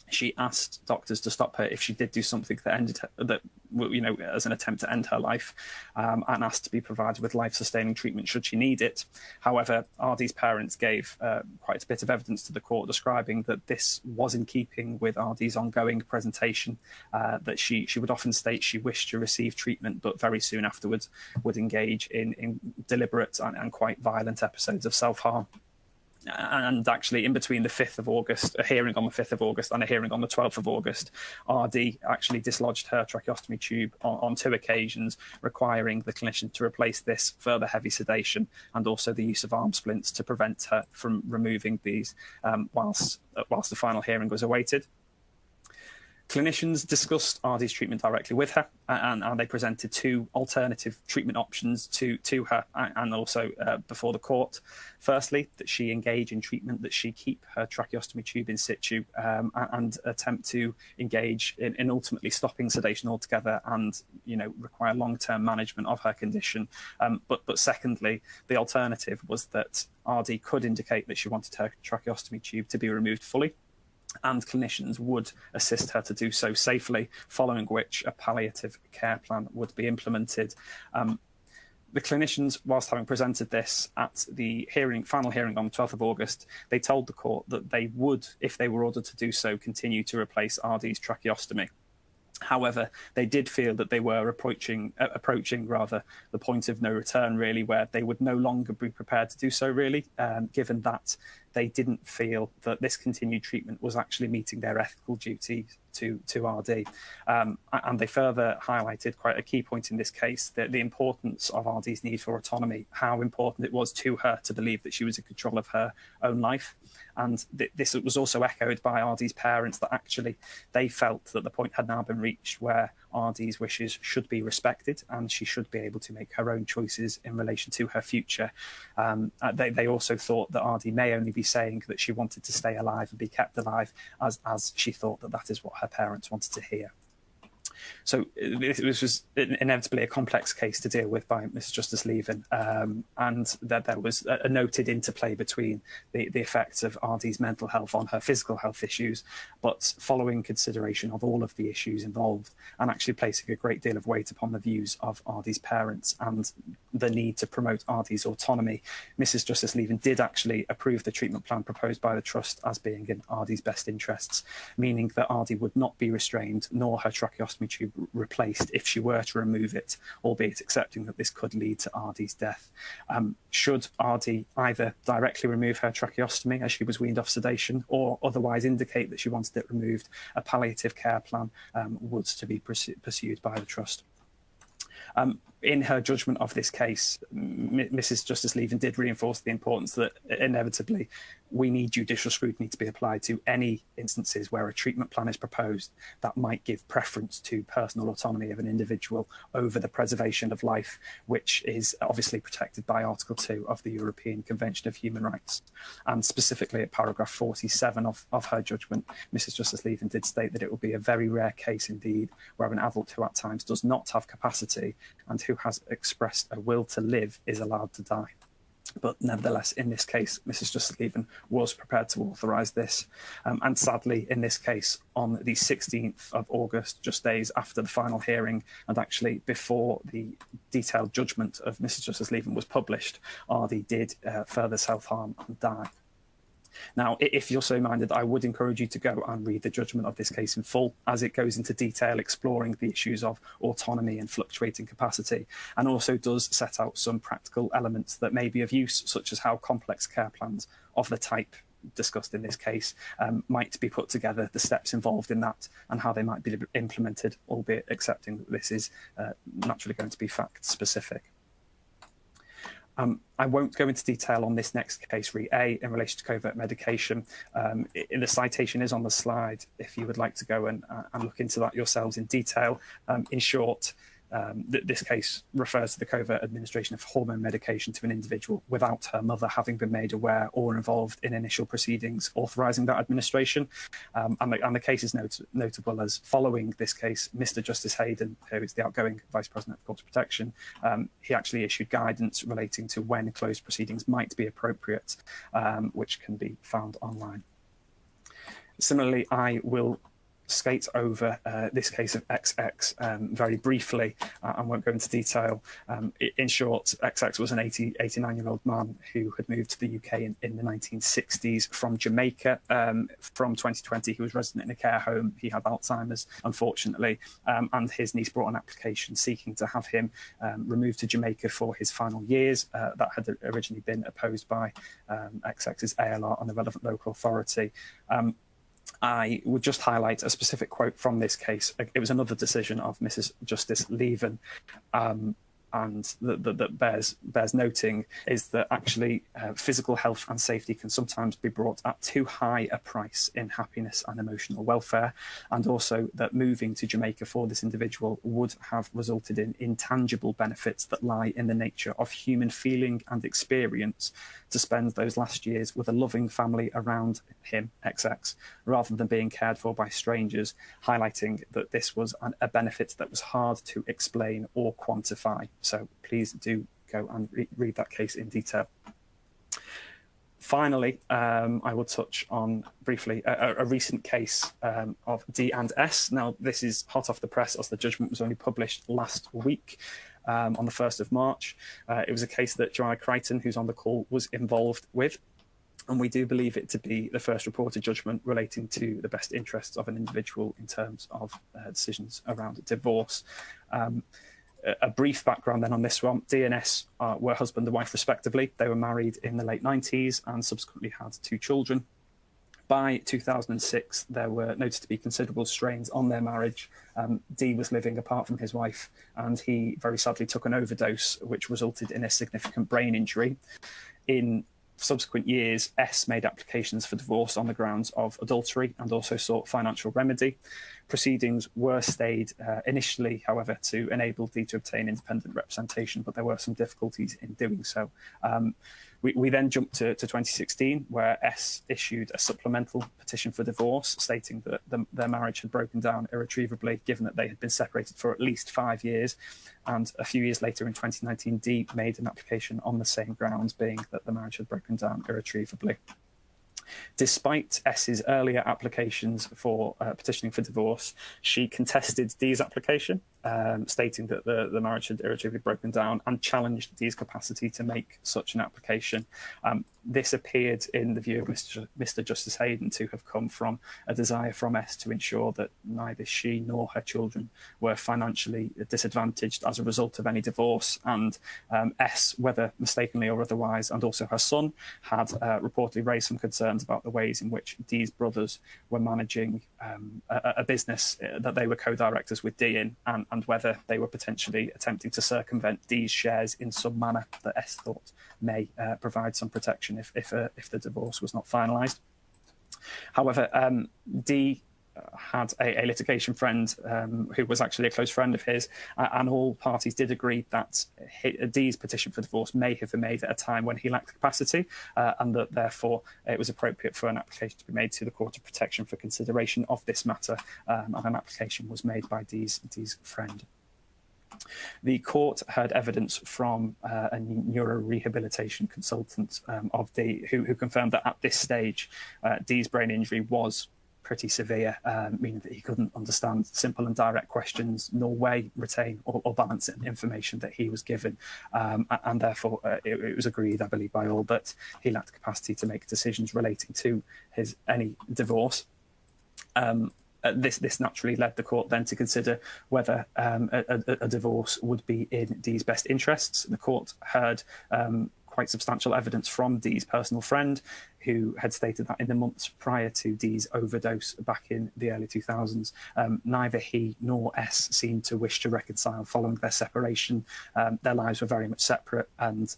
She asked doctors to stop her if she did do something that ended her, that, you know, as an attempt to end her life, and asked to be provided with life-sustaining treatment should she need it. However, RD's parents gave quite a bit of evidence to the court describing that this was in keeping with RD's ongoing presentation, that she would often state she wished to receive treatment, but very soon afterwards would engage in deliberate and quite violent episodes of self-harm. And actually, in between the 5th of August, a hearing on the 5th of August and a hearing on the 12th of August, RD actually dislodged her tracheostomy tube on 2 occasions, requiring the clinician to replace this, further heavy sedation, and also the use of arm splints to prevent her from removing these whilst the final hearing was awaited. Clinicians discussed RD's treatment directly with her, and they presented 2 alternative treatment options to her and also before the court. Firstly, that she engage in treatment, that she keep her tracheostomy tube in situ and attempt to engage in ultimately stopping sedation altogether and, you know, require long-term management of her condition. But secondly, the alternative was that RD could indicate that she wanted her tracheostomy tube to be removed fully, and clinicians would assist her to do so safely, following which a palliative care plan would be implemented. The clinicians, whilst having presented this at the final hearing on the 12th of August, they told the court that they would, if they were ordered to do so, continue to replace RD's tracheostomy. However, they did feel that they were approaching the point of no return, really, where they would no longer be prepared to do so, really, given that they didn't feel that this continued treatment was actually meeting their ethical duties to RD. And they further highlighted quite a key point in this case, that the importance of RD's need for autonomy, how important it was to her to believe that she was in control of her own life. And this was also echoed by RD's parents, that actually they felt that the point had now been reached where RD's wishes should be respected and she should be able to make her own choices in relation to her future. They also thought that RD may only be saying that she wanted to stay alive and be kept alive, as she thought that is what her parents wanted to hear. So this was inevitably a complex case to deal with by Mrs. Justice Leven, and that there was a noted interplay between the effects of RD's mental health on her physical health issues, but following consideration of all of the issues involved and actually placing a great deal of weight upon the views of RD's parents and the need to promote RD's autonomy, Mrs. Justice Leven did actually approve the treatment plan proposed by the Trust as being in RD's best interests, meaning that RD would not be restrained nor her tracheostomy tube replaced if she were to remove it, albeit accepting that this could lead to RD's death. Should RD either directly remove her tracheostomy as she was weaned off sedation or otherwise indicate that she wanted it removed, a palliative care plan was to be pursued by the Trust. In her judgment of this case, Mrs. Justice Leven did reinforce the importance that inevitably we need judicial scrutiny to be applied to any instances where a treatment plan is proposed that might give preference to personal autonomy of an individual over the preservation of life, which is obviously protected by Article 2 of the European Convention of Human Rights. And specifically at paragraph 47 of her judgment, Mrs. Justice Leven did state that it will be a very rare case indeed where an adult who at times does not have capacity and who has expressed a will to live is allowed to die. But nevertheless, in this case, Mrs. Justice Leven was prepared to authorise this. And sadly, in this case, on the 16th of August, just days after the final hearing, and actually before the detailed judgment of Mrs. Justice Leven was published, RD did further self-harm and die. Now, if you're so minded, I would encourage you to go and read the judgment of this case in full, as it goes into detail exploring the issues of autonomy and fluctuating capacity, and also does set out some practical elements that may be of use, such as how complex care plans of the type discussed in this case might be put together, the steps involved in that, and how they might be implemented, albeit accepting that this is naturally going to be fact-specific. I won't go into detail on this next case, Re-A, in relation to covert medication. The citation is on the slide if you would like to go and look into that yourselves in detail. In short, this case refers to the covert administration of hormone medication to an individual without her mother having been made aware or involved in initial proceedings authorising that administration. And the case is notable as, following this case, Mr. Justice Hayden, who is the outgoing Vice President of Court of Protection, he actually issued guidance relating to when closed proceedings might be appropriate, which can be found online. Similarly, I will skate over this case of XX very briefly and won't go into detail. In short, XX was an 89-year-old man who had moved to the UK in the 1960s from Jamaica. From 2020, he was resident in a care home. He had Alzheimer's, unfortunately, and his niece brought an application seeking to have him removed to Jamaica for his final years. That had originally been opposed by XX's ALR and the relevant local authority. I would just highlight a specific quote from this case. It was another decision of Mrs. Justice Leven, and that bears noting is that actually physical health and safety can sometimes be brought at too high a price in happiness and emotional welfare, and also that moving to Jamaica for this individual would have resulted in intangible benefits that lie in the nature of human feeling and experience to spend those last years with a loving family around him, XX, rather than being cared for by strangers, highlighting that this was a benefit that was hard to explain or quantify. So please do go and read that case in detail. Finally, I will touch on briefly a recent case of D and S. Now, this is hot off the press as the judgment was only published last week on the 1st of March. It was a case that Joanna Crichton, who's on the call, was involved with. And we do believe it to be the first reported judgment relating to the best interests of an individual in terms of decisions around divorce. A brief background then on this one. D and S were husband and wife respectively. They were married in the late 90s and subsequently had 2 children. By 2006, there were noted to be considerable strains on their marriage. D was living apart from his wife, and he very sadly took an overdose, which resulted in a significant brain injury. In subsequent years, S made applications for divorce on the grounds of adultery and also sought financial remedy. Proceedings were stayed initially, however, to enable D to obtain independent representation, but there were some difficulties in doing so. We then jumped to 2016, where S issued a supplemental petition for divorce, stating that their marriage had broken down irretrievably, given that they had been separated for at least 5 years. And a few years later, in 2019, D made an application on the same grounds, being that the marriage had broken down irretrievably. Despite S's earlier applications for petitioning for divorce, she contested D's application, stating that the marriage had irretrievably broken down, and challenged D's capacity to make such an application. This appeared, in the view of Mr. Justice Hayden, to have come from a desire from S to ensure that neither she nor her children were financially disadvantaged as a result of any divorce. And S, whether mistakenly or otherwise, and also her son, had reportedly raised some concerns about the ways in which D's brothers were managing a business that they were co-directors with D in, and whether they were potentially attempting to circumvent D's shares in some manner that S thought may provide some protection if the divorce was not finalised. However, D had a litigation friend who was actually a close friend of his, and all parties did agree that D's petition for divorce may have been made at a time when he lacked capacity, and that therefore it was appropriate for an application to be made to the Court of Protection for consideration of this matter, and an application was made by D's friend. The court heard evidence from a neurorehabilitation consultant of D, who confirmed that at this stage, D's brain injury was pretty severe, meaning that he couldn't understand simple and direct questions, nor weigh, retain, or balance information that he was given. And therefore, it was agreed, I believe, by all that he lacked capacity to make decisions relating to any divorce. This naturally led the court then to consider whether a divorce would be in D's best interests. The court heard quite substantial evidence from D's personal friend, who had stated that in the months prior to D's overdose back in the early 2000s, neither he nor S seemed to wish to reconcile following their separation. Their lives were very much separate, and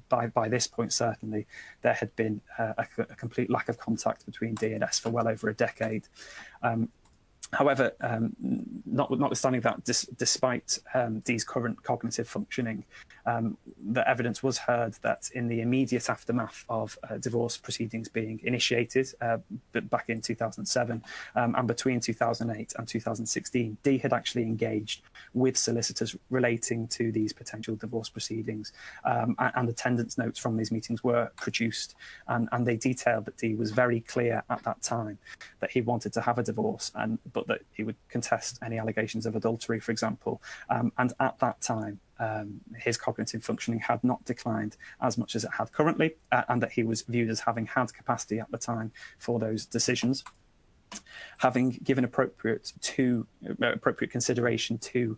by this point, certainly, there had been a complete lack of contact between D and S for well over a decade. However, notwithstanding that, despite Dee's current cognitive functioning, the evidence was heard that in the immediate aftermath of divorce proceedings being initiated back in 2007 and between 2008 and 2016, Dee had actually engaged with solicitors relating to these potential divorce proceedings, and attendance notes from these meetings were produced, and they detailed that Dee was very clear at that time that he wanted to have a divorce, but that he would contest any allegations of adultery, for example. And at that time, his cognitive functioning had not declined as much as it had currently, and that he was viewed as having had capacity at the time for those decisions. Having given appropriate consideration to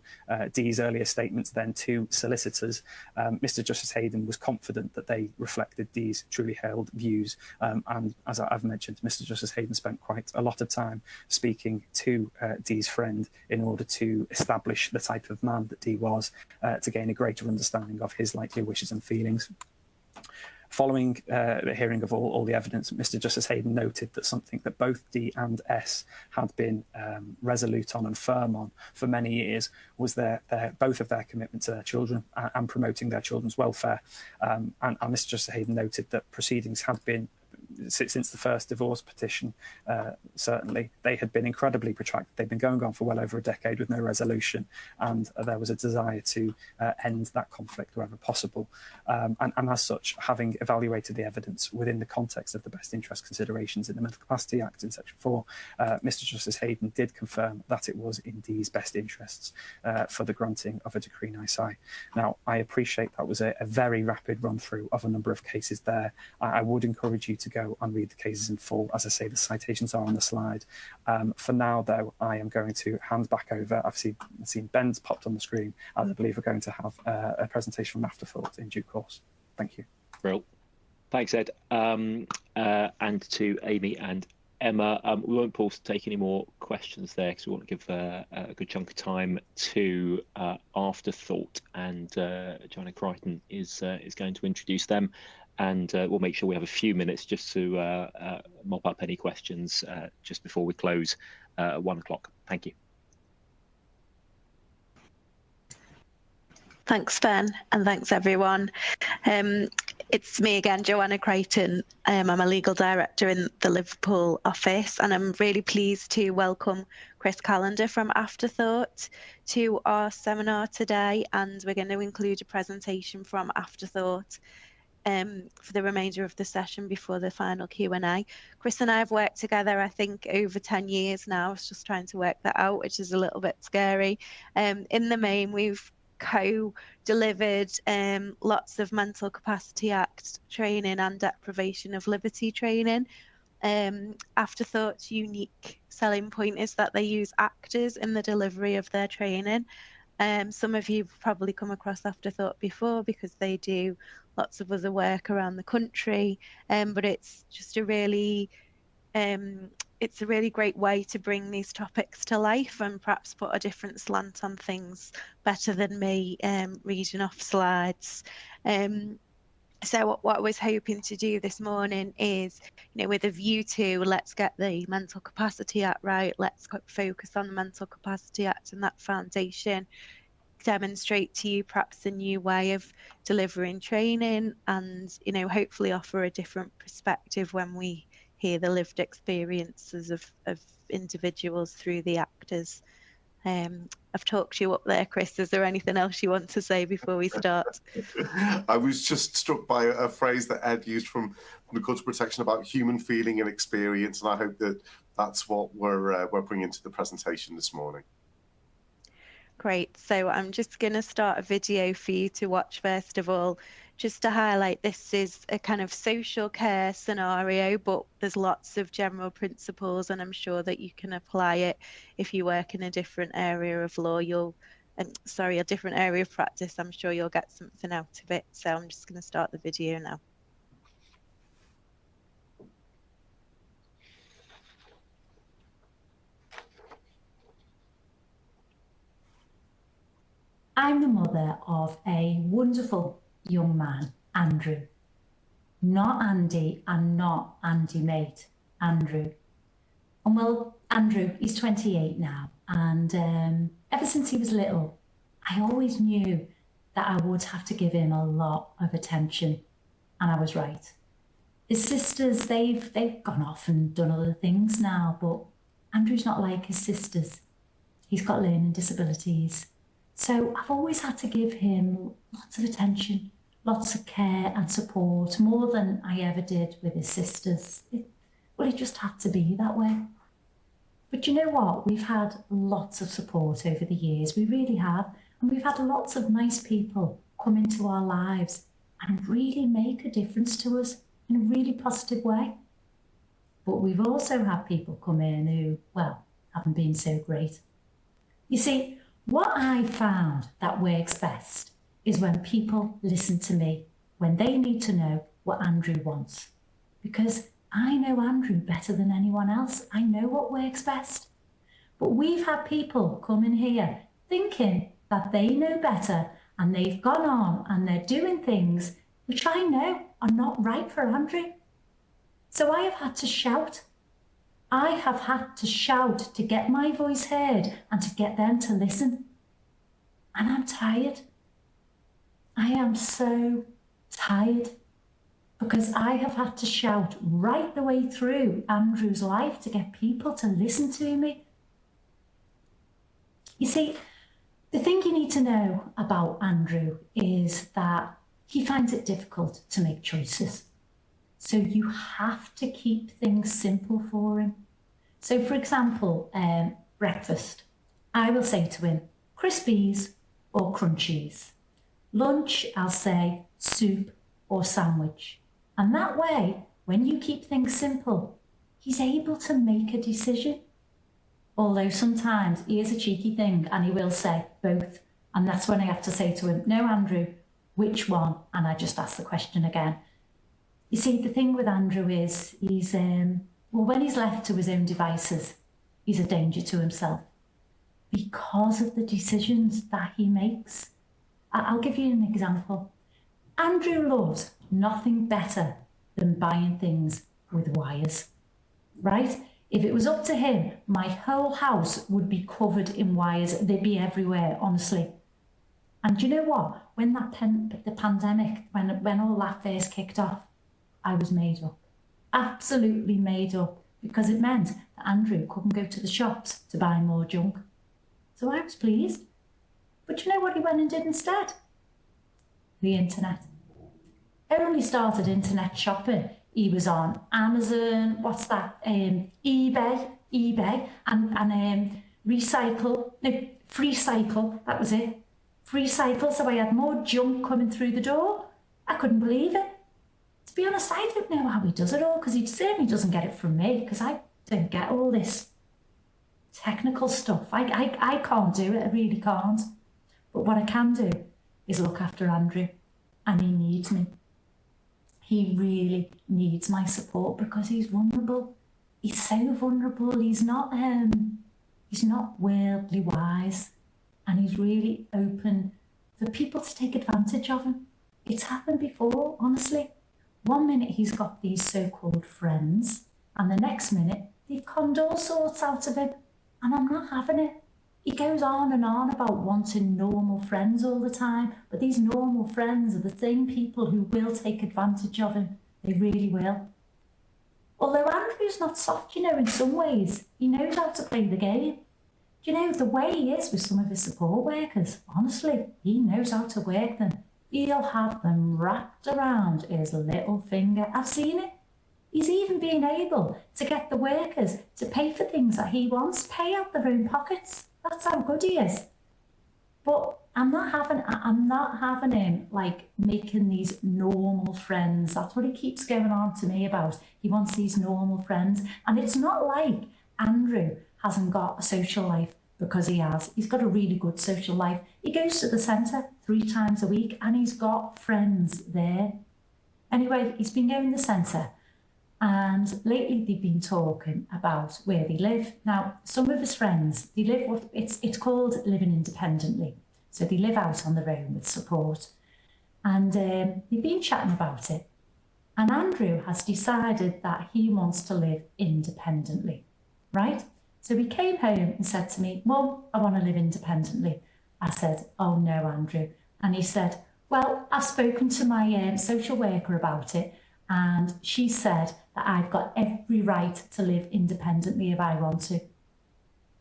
Dee's earlier statements then to solicitors, Mr Justice Hayden was confident that they reflected Dee's truly held views, and as I've mentioned, Mr Justice Hayden spent quite a lot of time speaking to Dee's friend in order to establish the type of man that Dee was, to gain a greater understanding of his likely wishes and feelings. Following the hearing of all the evidence, Mr Justice Hayden noted that something that both D and S had been resolute on and firm on for many years was both of their commitment to their children and promoting their children's welfare. And Mr Justice Hayden noted that proceedings had been, since the first divorce petition, certainly, they had been incredibly protracted. They'd been going on for well over a decade with no resolution, and there was a desire to end that conflict wherever possible. And as such, having evaluated the evidence within the context of the best interest considerations in the Mental Capacity Act in Section 4, Mr Justice Hayden did confirm that it was in Dee's best interests for the granting of a decree nisi. Now, I appreciate that was a very rapid run-through of a number of cases there. I would encourage you to go and read the cases in full. As I say, the citations are on the slide. For now, though, I am going to hand back over. I've seen Ben's popped on the screen, and I believe we're going to have a presentation from Afterthought in due course. Thank you. Brill. Thanks, Ed. And to Amy and Emma, we won't pause to take any more questions there because we want to give a good chunk of time to Afterthought, and Joanna Crichton is going to introduce them. And we'll make sure we have a few minutes just to mop up any questions just before we close at 1 o'clock. Thank you. Thanks, Ben, and thanks, everyone. It's me again, Joanna Crichton. I'm a legal director in the Liverpool office, and I'm really pleased to welcome Chris Callender from Afterthought to our seminar today, and we're going to include a presentation from Afterthought for the remainder of the session before the final Q&A. Chris and I have worked together, I think, over 10 years now. I was just trying to work that out, which is a little bit scary. In the main, we've co-delivered lots of Mental Capacity Act training and deprivation of liberty training. Afterthought's unique selling point is that they use actors in the delivery of their training. Some of you have probably come across Afterthought before because they do lots of other work around the country, but it's just a really great way to bring these topics to life and perhaps put a different slant on things better than me reading off slides. So what I was hoping to do this morning is, with a view to let's get the Mental Capacity Act right, let's focus on the Mental Capacity Act and that foundation, demonstrate to you perhaps a new way of delivering training, and hopefully offer a different perspective when we hear the lived experiences of individuals through the actors. I've talked you up there, Chris. Is there anything else you want to say before we start? I was just struck by a phrase that Ed used from the Court of Protection about human feeling and experience, and I hope that that's what we're bringing to the presentation this morning. Great. So I'm just going to start a video for you to watch first of all, just to highlight this is a kind of social care scenario, but there's lots of general principles, and I'm sure that you can apply it if you work in a different area of law. A different area of practice. I'm sure you'll get something out of it. So I'm just going to start the video now. I'm the mother of a wonderful young man, Andrew. Not Andy and not Andy mate, Andrew. And well, Andrew, he's 28 now, and ever since he was little, I always knew that I would have to give him a lot of attention, and I was right. His sisters, they've gone off and done other things now, but Andrew's not like his sisters. He's got learning disabilities. So I've always had to give him lots of attention, lots of care and support, more than I ever did with his sisters. It just had to be that way. But you know what? We've had lots of support over the years. We really have. And we've had lots of nice people come into our lives and really make a difference to us in a really positive way. But we've also had people come in who, well, haven't been so great. You see, what I found that works best is when people listen to me, when they need to know what Andrew wants. Because I know Andrew better than anyone else. I know what works best. But we've had people come in here thinking that they know better, and they've gone on and they're doing things which I know are not right for Andrew. So I have had to shout. I have had to shout to get my voice heard and to get them to listen. And I'm tired. I am so tired, because I have had to shout right the way through Andrew's life to get people to listen to me. You see, the thing you need to know about Andrew is that he finds it difficult to make choices. So you have to keep things simple for him. So for example, breakfast, I will say to him, Crispies or Crunchies. Lunch, I'll say soup or sandwich. And that way, when you keep things simple, he's able to make a decision. Although sometimes he is a cheeky thing and he will say both. And that's when I have to say to him, no, Andrew, which one? And I just ask the question again. You see, the thing with Andrew is he's, when he's left to his own devices, he's a danger to himself because of the decisions that he makes. I'll give you an example. Andrew loves nothing better than buying things with wires, right? If it was up to him, my whole house would be covered in wires. They'd be everywhere, honestly. And you know what? When the pandemic, when all that first kicked off, I was made up, absolutely made up, because it meant that Andrew couldn't go to the shops to buy more junk. So I was pleased. But you know what he went and did instead? The internet. Only started internet shopping. He was on Amazon, eBay, and Freecycle, that was it. Freecycle, so I had more junk coming through the door. I couldn't believe it. To be honest, I don't know how he does it all, because he certainly doesn't get it from me, because I don't get all this technical stuff. I can't do it, I really can't. But what I can do is look after Andrew, and he needs me. He really needs my support because he's vulnerable. He's so vulnerable. He's not worldly wise, and he's really open for people to take advantage of him. It's happened before, honestly. One minute he's got these so-called friends, and the next minute they've conned all sorts out of him, and I'm not having it. He goes on and on about wanting normal friends all the time, but these normal friends are the same people who will take advantage of him. They really will. Although Andrew's not soft, in some ways, he knows how to play the game. The way he is with some of his support workers, honestly, he knows how to work them. He'll have them wrapped around his little finger. I've seen it. He's even been able to get the workers to pay for things that he wants, pay out their own pockets. That's how good he is. But I'm not having him making these normal friends. That's what he keeps going on to me about. He wants these normal friends. And it's not like Andrew hasn't got a social life, because he has. He's got a really good social life. He goes to the centre 3 times a week and he's got friends there. Anyway, he's been going to the centre, and lately they've been talking about where they live. Now, some of his friends, they live it's called living independently. So they live out on their own with support. And they've been chatting about it. And Andrew has decided that he wants to live independently, right? So he came home and said to me, Mum, I want to live independently. I said, oh no, Andrew. And he said, well, I've spoken to my social worker about it, and she said that I've got every right to live independently if I want to.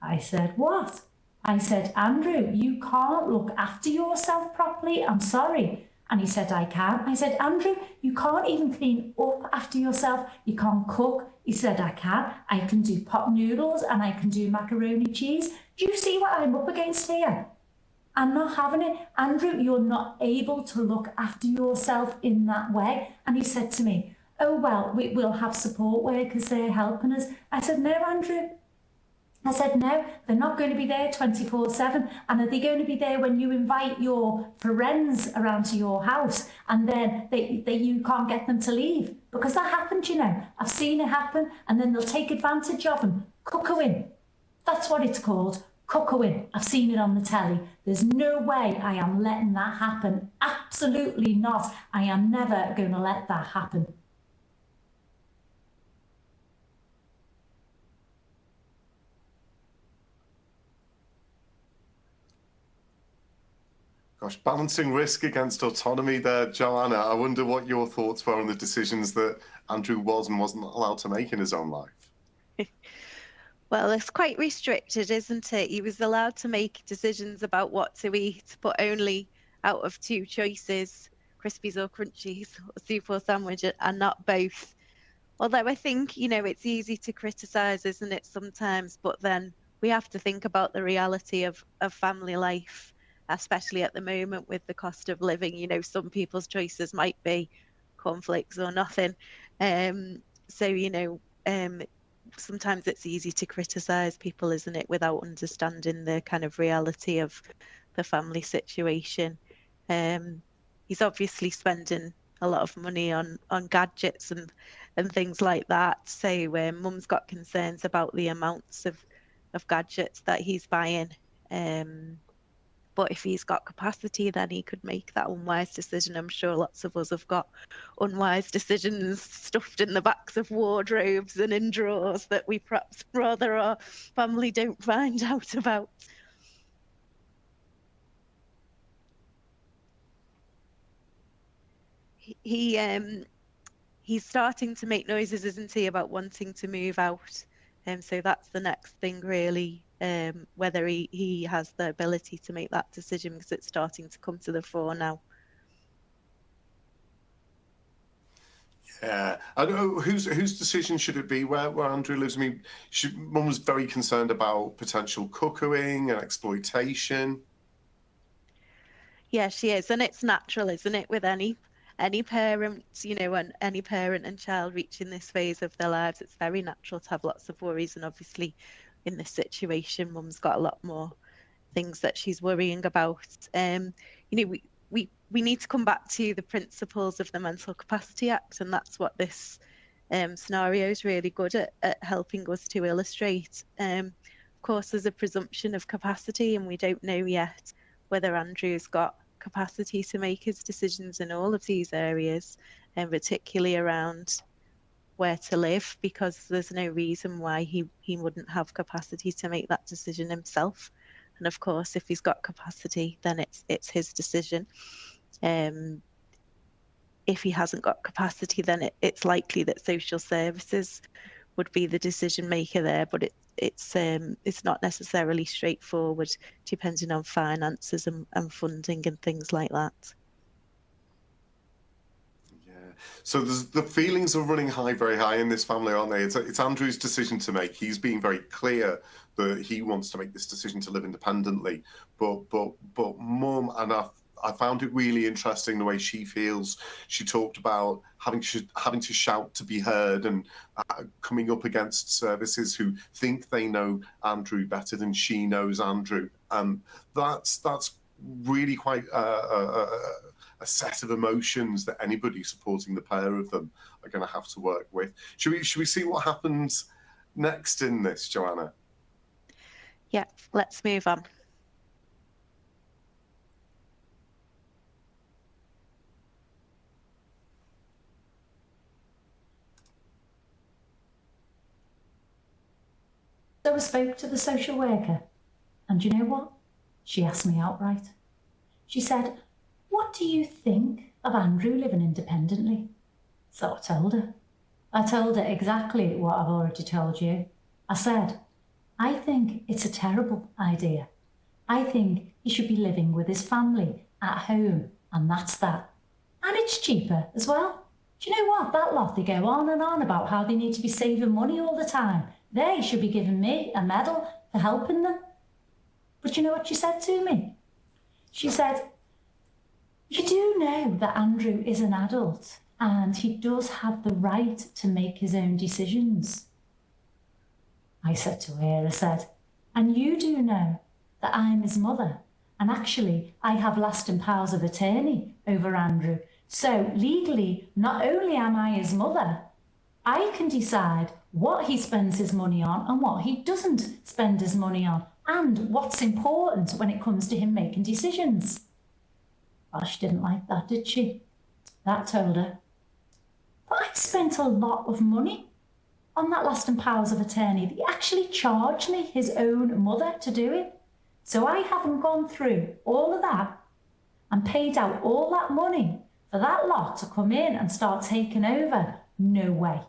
I said, what? I said, Andrew, you can't look after yourself properly. I'm sorry. And he said, I can. I said, Andrew, you can't even clean up after yourself. You can't cook. He said, I can. I can do pot noodles and I can do macaroni cheese. Do you see what I'm up against here? I'm not having it. Andrew, you're not able to look after yourself in that way. And he said to me, oh, well, we'll have support workers there helping us. I said, no, Andrew. I said, no, they're not going to be there 24/7. And are they going to be there when you invite your friends around to your house and then you can't get them to leave? Because that happened, you know. I've seen it happen, and then they'll take advantage of them. Cuckooing. That's what it's called. Cuckooing. I've seen it on the telly. There's no way I am letting that happen. Absolutely not. I am never going to let that happen. Gosh, balancing risk against autonomy there, Joanna. I wonder what your thoughts were on the decisions that Andrew was and wasn't allowed to make in his own life. Well, it's quite restricted, isn't it? He was allowed to make decisions about what to eat, but only out of two choices, Crispies or Crunchies, or soup or sandwich, and not both. Although I think, you know, it's easy to criticise, isn't it, sometimes, but then we have to think about the reality of family life, especially at the moment with the cost of living. You know, some people's choices might be cornflakes or nothing. So, you know, sometimes it's easy to criticise people, isn't it, without understanding the kind of reality of the family situation. He's obviously spending a lot of money on gadgets and things like that. So Mum's got concerns about the amounts of gadgets that he's buying. But if he's got capacity, then he could make that unwise decision. I'm sure lots of us have got unwise decisions stuffed in the backs of wardrobes and in drawers that we perhaps rather our family don't find out about. He's starting to make noises, isn't he, about wanting to move out. So that's the next thing, really, whether he has the ability to make that decision, because it's starting to come to the fore now. Yeah, I don't know whose decision should it be where Andrew lives. I mean, Mum was very concerned about potential cuckooing and exploitation. Yeah, she is, and it's natural, isn't it, with any parent, you know, and any parent and child reaching this phase of their lives, it's very natural to have lots of worries. And obviously in this situation, Mum's got a lot more things that she's worrying about. You know, we need to come back to the principles of the Mental Capacity Act, and that's what this scenario is really good at helping us to illustrate. Of course, there's a presumption of capacity, and we don't know yet whether Andrew's got capacity to make his decisions in all of these areas, and particularly around where to live, because there's no reason why he wouldn't have capacity to make that decision himself. And of course, if he's got capacity, then it's his decision. If he hasn't got capacity, then it's likely that social services would be the decision maker there, but it's not necessarily straightforward, depending on finances and funding and things like that. Yeah, so the feelings are running high, very high in this family, aren't they? It's Andrew's decision to make. He's being very clear that he wants to make this decision to live independently, but Mum, and I found it really interesting the way she feels. She talked about having to shout to be heard, and coming up against services who think they know Andrew better than she knows Andrew. That's really quite a set of emotions that anybody supporting the pair of them are going to have to work with. Should we see what happens next in this, Joanna? Yeah, let's move on. So I spoke to the social worker, and you know what? She asked me outright. She said, "What do you think of Andrew living independently?" So I told her. I told her exactly what I've already told you. I said, "I think it's a terrible idea. I think he should be living with his family at home, and that's that. And it's cheaper as well. Do you know what? That lot, they go on and on about how they need to be saving money all the time. They should be giving me a medal for helping them." But you know what she said to me? She said, "You do know that Andrew is an adult and he does have the right to make his own decisions." I said to her, I said, "And you do know that I'm his mother, and actually I have lasting powers of attorney over Andrew. So legally, not only am I his mother, I can decide what he spends his money on and what he doesn't spend his money on, and what's important when it comes to him making decisions." Well, she didn't like that, did she? That told her. But I spent a lot of money on that lasting powers of attorney. He actually charged me, his own mother, to do it. So I haven't gone through all of that and paid out all that money for that lot to come in and start taking over. No way.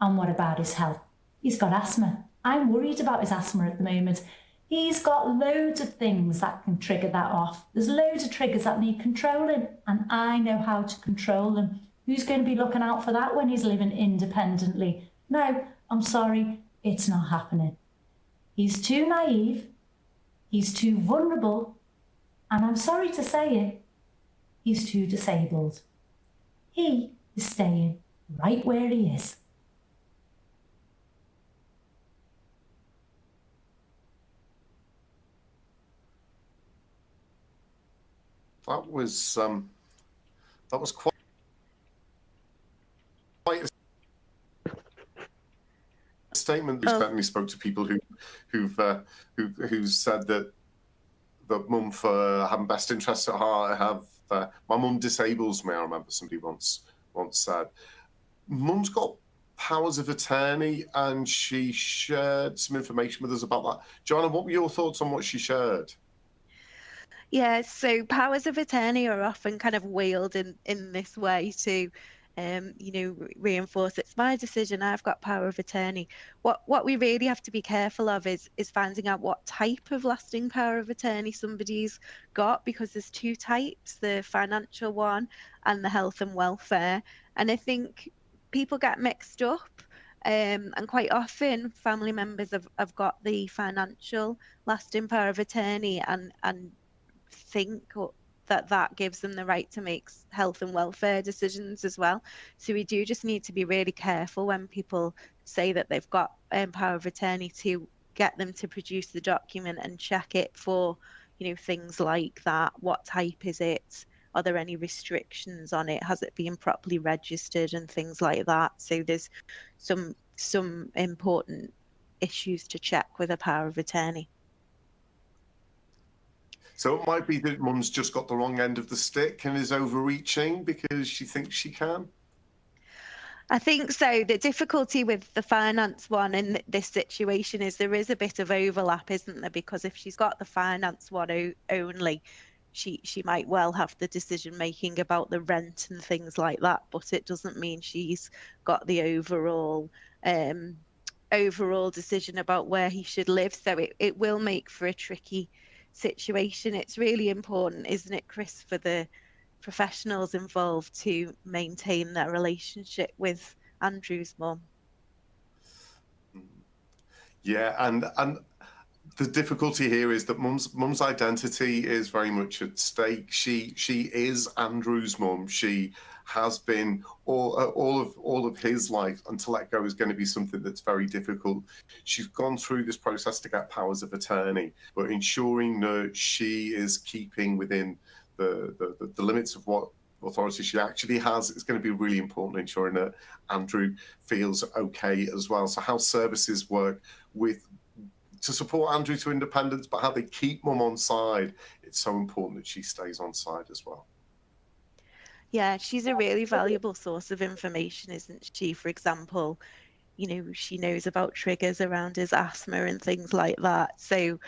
And what about his health? He's got asthma. I'm worried about his asthma at the moment. He's got loads of things that can trigger that off. There's loads of triggers that need controlling, and I know how to control them. Who's going to be looking out for that when he's living independently? No, I'm sorry, it's not happening. He's too naive, he's too vulnerable, and I'm sorry to say it, he's too disabled. He is staying right where he is. That was quite a statement. We spoke to people who said that mum, for having best interests at heart, my mum disables me. I remember somebody once said, "Mum's got powers of attorney," and she shared some information with us about that. Joanna, what were your thoughts on what she shared? Yeah, so powers of attorney are often kind of wielded in this way to, reinforce it's my decision, I've got power of attorney. What we really have to be careful of is finding out what type of lasting power of attorney somebody's got, because there's two types, the financial one and the health and welfare. And I think people get mixed up. And quite often family members have got the financial lasting power of attorney and think that gives them the right to make health and welfare decisions as well. So we do just need to be really careful when people say that they've got power of attorney to get them to produce the document and check it for, things like that. What type is it? Are there any restrictions on it? Has it been properly registered and things like that? So there's some important issues to check with a power of attorney. So it might be that mum's just got the wrong end of the stick and is overreaching because she thinks she can? I think so. The difficulty with the finance one in this situation is there is a bit of overlap, isn't there? Because if she's got the finance one only, she might well have the decision making about the rent and things like that, but it doesn't mean she's got the overall decision about where he should live. So it will make for a tricky situation. It's really important, isn't it, Chris, for the professionals involved to maintain their relationship with Andrew's mum? Yeah, and the difficulty here is that mum's identity is very much at stake. She is Andrew's mum. She has been all of his life, and to let go is going to be something that's very difficult. She's gone through this process to get powers of attorney, but ensuring that she is keeping within the limits of what authority she actually has is going to be really important, ensuring that Andrew feels okay as well. So how services work to support Andrew to independence, but how they keep mum on side, it's so important that she stays on side as well. Yeah, she's a really valuable source of information, isn't she? For example, you know, she knows about triggers around his asthma and things like that. So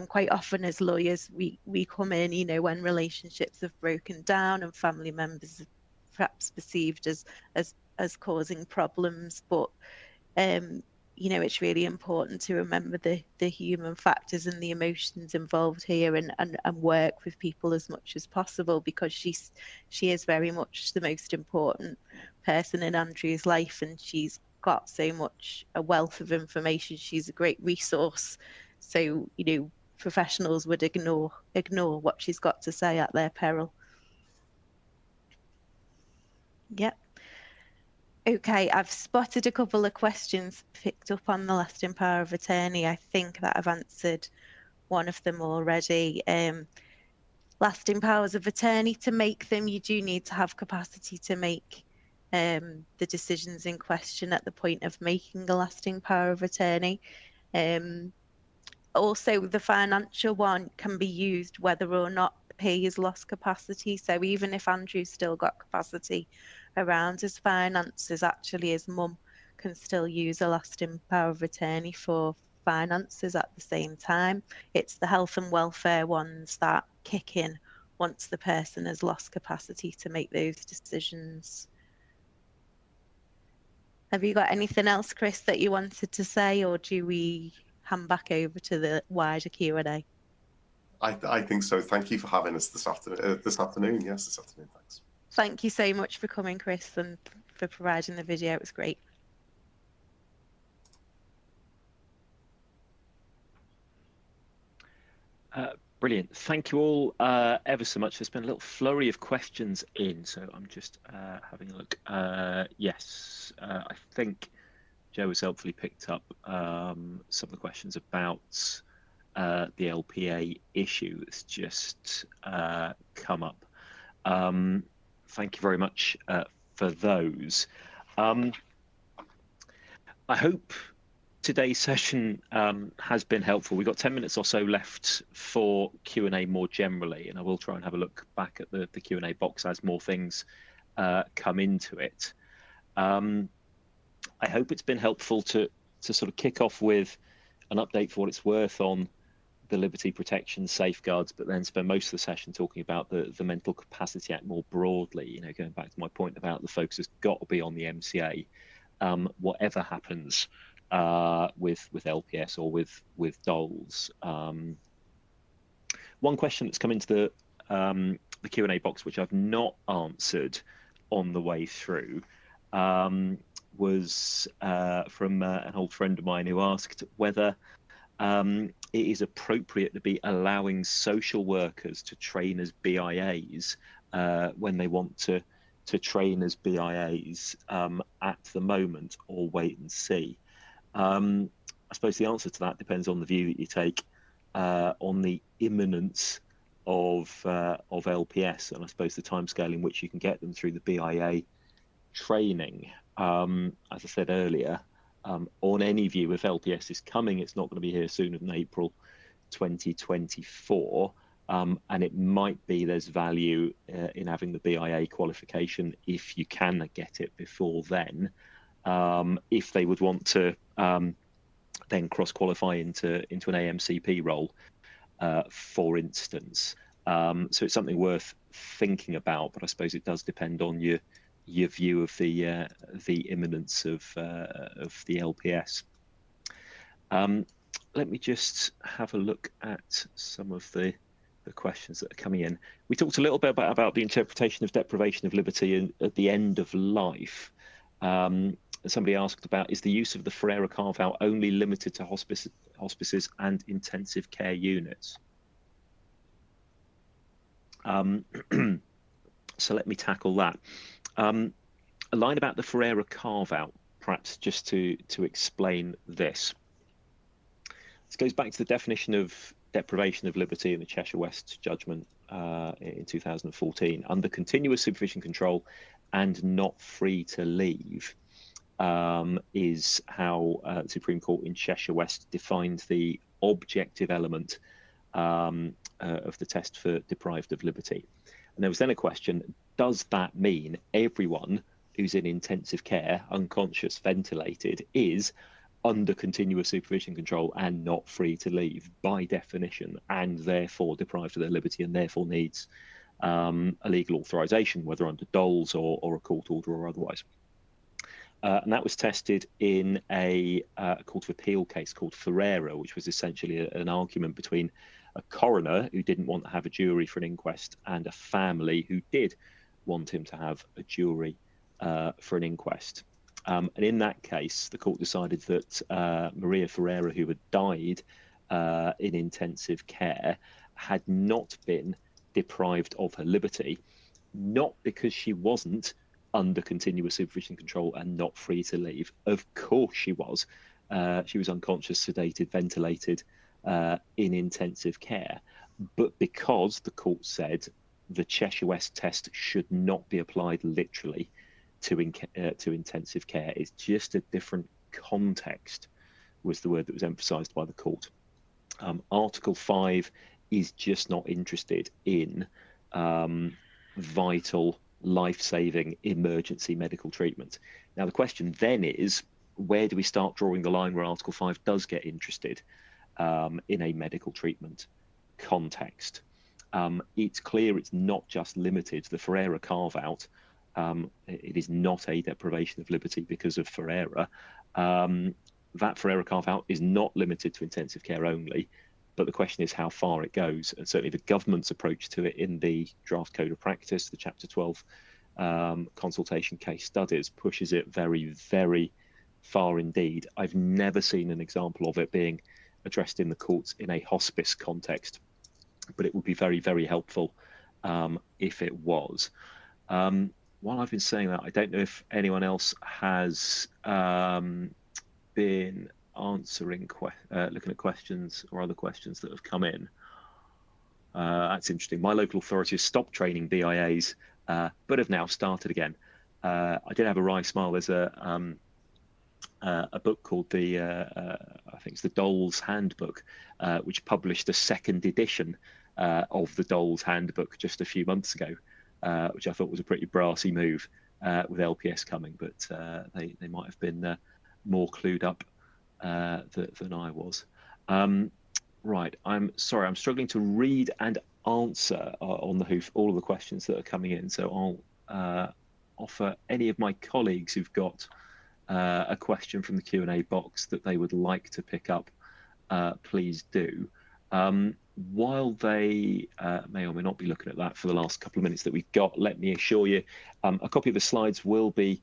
quite often as lawyers, we come in, you know, when relationships have broken down and family members are perhaps perceived as causing problems, but you know, it's really important to remember the human factors and the emotions involved here, and work with people as much as possible, because she is very much the most important person in Andrew's life, and she's got so much, a wealth of information. She's a great resource. So, you know, professionals would ignore what she's got to say at their peril. Yep. Okay, I've spotted a couple of questions picked up on the lasting power of attorney. I think that I've answered one of them already. Lasting powers of attorney, to make them, you do need to have capacity to make the decisions in question at the point of making a lasting power of attorney. Also, the financial one can be used whether or not he has lost capacity. So even if Andrew's still got capacity around his finances, actually his mum can still use a lasting power of attorney for finances at the same time. It's the health and welfare ones that kick in once the person has lost capacity to make those decisions. Have you got anything else, Chris, that you wanted to say, or do we hand back over to the wider Q&A? I think so. Thank you for having us this afternoon. Yes, this afternoon. Thanks. Thank you so much for coming, Chris, and for providing the video. It was great. Brilliant. Thank you all ever so much. There's been a little flurry of questions in, so I'm just having a look. Yes, I think Joe has helpfully picked up some of the questions about the LPA issue that's just come up. Thank you very much for those. I hope today's session has been helpful. We've got 10 minutes or so left for Q&A more generally, and I will try and have a look back at the Q&A box as more things come into it. I hope it's been helpful to sort of kick off with an update for what it's worth on the Liberty Protection safeguards, but then spend most of the session talking about the Mental Capacity Act more broadly. You know, going back to my point about the focus has got to be on the MCA, whatever happens with LPS or with DOLS. One question that's come into the Q&A box, which I've not answered on the way through, was from an old friend of mine who asked whether it is appropriate to be allowing social workers to train as BIAs when they want to train as BIAs at the moment, or wait and see. I suppose the answer to that depends on the view that you take on the imminence of LPS, and I suppose the timescale in which you can get them through the BIA training. As I said earlier, on any view, if LPS is coming, it's not going to be here sooner than April 2024, and it might be there's value in having the BIA qualification if you can get it before then, if they would want to then cross-qualify into an AMCP role, for instance. So it's something worth thinking about, but I suppose it does depend on your view of the imminence of the LPS. Let me just have a look at some of the questions that are coming in. We talked a little bit about the interpretation of deprivation of liberty at the end of life. Somebody asked about, is the use of the Ferreira carve-out only limited to hospices and intensive care units? So let me tackle that. A line about the Ferreira carve-out, perhaps just to explain this. This goes back to the definition of deprivation of liberty in the Cheshire West judgment in 2014. Under continuous supervision control and not free to leave is how the Supreme Court in Cheshire West defined the objective element of the test for deprived of liberty. And there was then a question, does that mean everyone who's in intensive care, unconscious, ventilated, is under continuous supervision control and not free to leave by definition, and therefore deprived of their liberty and therefore needs a legal authorization, whether under DOLS or a court order or otherwise. And that was tested in a Court of Appeal case called Ferreira, which was essentially an argument between a coroner who didn't want to have a jury for an inquest and a family who did want him to have a jury for an inquest. And in that case, the court decided that Maria Ferreira, who had died in intensive care, had not been deprived of her liberty, not because she wasn't under continuous supervision control and not free to leave. Of course she was. She was unconscious, sedated, ventilated in intensive care. But because the court said the Cheshire West test should not be applied literally to intensive care, it's just a different context, was the word that was emphasised by the court. Article 5 is just not interested in vital, life-saving emergency medical treatment. Now, the question then is, where do we start drawing the line where Article 5 does get interested in a medical treatment context? It's clear it's not just limited. The Ferreira carve-out, it is not a deprivation of liberty because of Ferreira. That Ferreira carve-out is not limited to intensive care only, but the question is how far it goes. And certainly the government's approach to it in the draft code of practice, the Chapter 12 consultation case studies, pushes it very, very far indeed. I've never seen an example of it being addressed in the courts in a hospice context, but it would be very, very helpful if it was. While I've been saying that, I don't know if anyone else has been answering, looking at questions or other questions that have come in. That's interesting. My local authority has stopped training BIAs, but have now started again. I did have a wry smile. There's a book called I think it's the DOLS Handbook, which published a second edition of the DOLS Handbook just a few months ago, which I thought was a pretty brassy move with LPS coming, but they might have been more clued up than I was. Right, I'm sorry, I'm struggling to read and answer on the hoof all of the questions that are coming in, so I'll offer any of my colleagues who've got a question from the Q&A box that they would like to pick up, please do. While they may or may not be looking at that for the last couple of minutes that we've got, let me assure you, a copy of the slides will be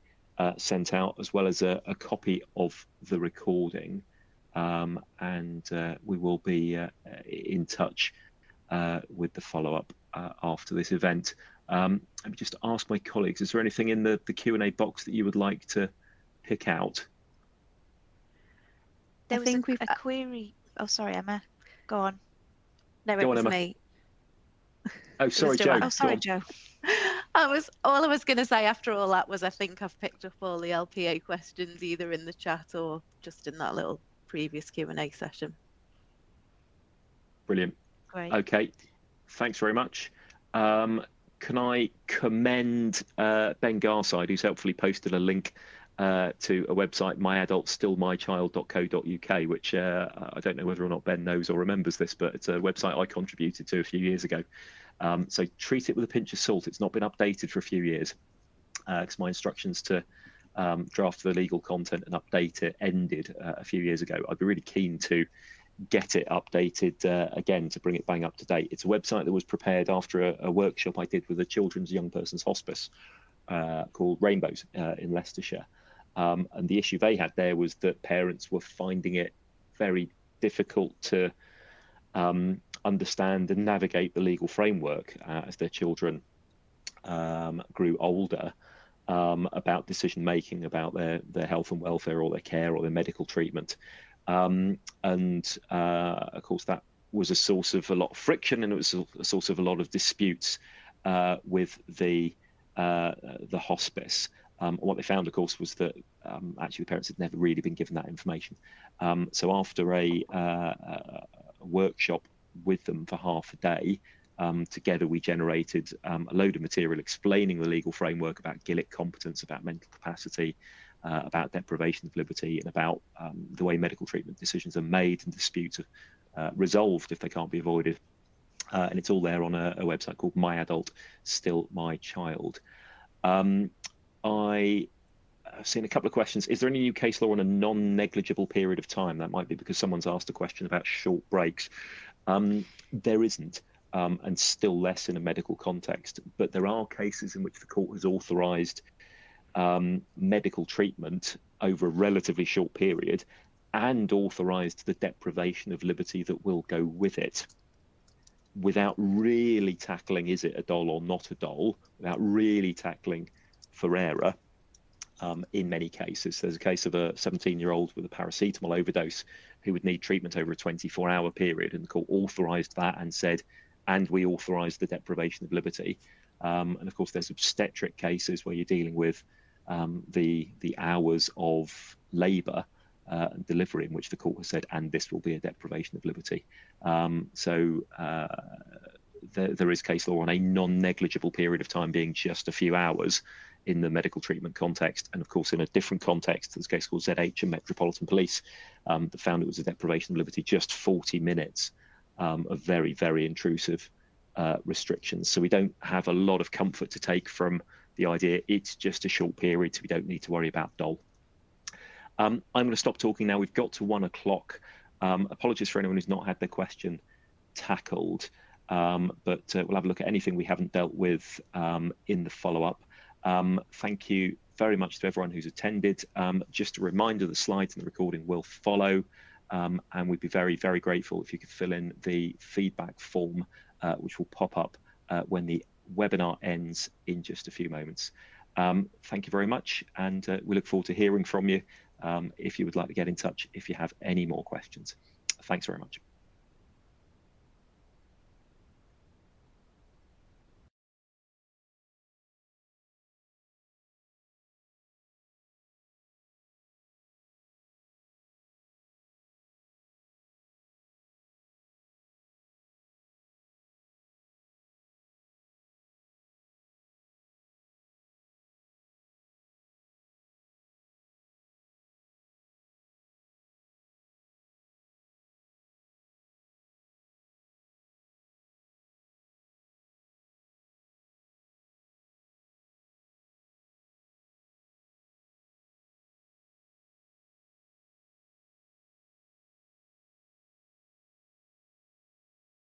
sent out, as well as a copy of the recording, and we will be in touch with the follow-up after this event. Let me just ask my colleagues, is there anything in the Q&A box that you would like to pick out? There was a query. Oh, sorry, Emma. Go on. No, it was me. Oh, sorry, Joe. Oh, sorry, Joe. All I was going to say after all that was I think I've picked up all the LPA questions either in the chat or just in that little previous Q&A session. Brilliant. Great. Okay, thanks very much. Can I commend Ben Garside, who's helpfully posted a link to a website, myadultstillmychild.co.uk, which I don't know whether or not Ben knows or remembers this, but it's a website I contributed to a few years ago. So treat it with a pinch of salt. It's not been updated for a few years because my instructions to draft the legal content and update it ended a few years ago. I'd be really keen to get it updated again to bring it bang up to date. It's a website that was prepared after a workshop I did with a children's young person's hospice called Rainbows in Leicestershire. And the issue they had there was that parents were finding it very difficult to understand and navigate the legal framework as their children grew older, about decision making about their health and welfare or their care or their medical treatment. And of course that was a source of a lot of friction, and it was a source of a lot of disputes with the hospice. What they found, of course, was that actually the parents had never really been given that information. So after a workshop with them for half a day, Together, we generated a load of material explaining the legal framework about Gillick competence, about mental capacity, about deprivation of liberty, and about the way medical treatment decisions are made and disputes are resolved if they can't be avoided. And it's all there on a website called My Adult, Still My Child. I've seen a couple of questions. Is there any new case law on a non-negligible period of time? That might be because someone's asked a question about short breaks. There isn't, and still less in a medical context. But there are cases in which the court has authorised medical treatment over a relatively short period and authorised the deprivation of liberty that will go with it, without really tackling is it a dole or not a dole, without really tackling for error. In many cases, there's a case of a 17-year-old with a paracetamol overdose who would need treatment over a 24-hour period, and the court authorised that and said, and we authorised the deprivation of liberty. And of course, there's obstetric cases where you're dealing with the hours of labour and delivery, in which the court has said, and this will be a deprivation of liberty. There is case law on a non-negligible period of time being just a few hours in the medical treatment context. And of course, in a different context, there's a case called ZH and Metropolitan Police that found it was a deprivation of liberty, just 40 minutes of very, very intrusive restrictions. So we don't have a lot of comfort to take from the idea it's just a short period, so we don't need to worry about dole. I'm going to stop talking now. We've got to 1 o'clock. Apologies for anyone who's not had their question tackled, but we'll have a look at anything we haven't dealt with in the follow-up. Thank you very much to everyone who's attended. Just a reminder, the slides and the recording will follow, and we'd be very, very grateful if you could fill in the feedback form, which will pop up when the webinar ends in just a few moments. Thank you very much, and we look forward to hearing from you if you would like to get in touch if you have any more questions. Thanks very much.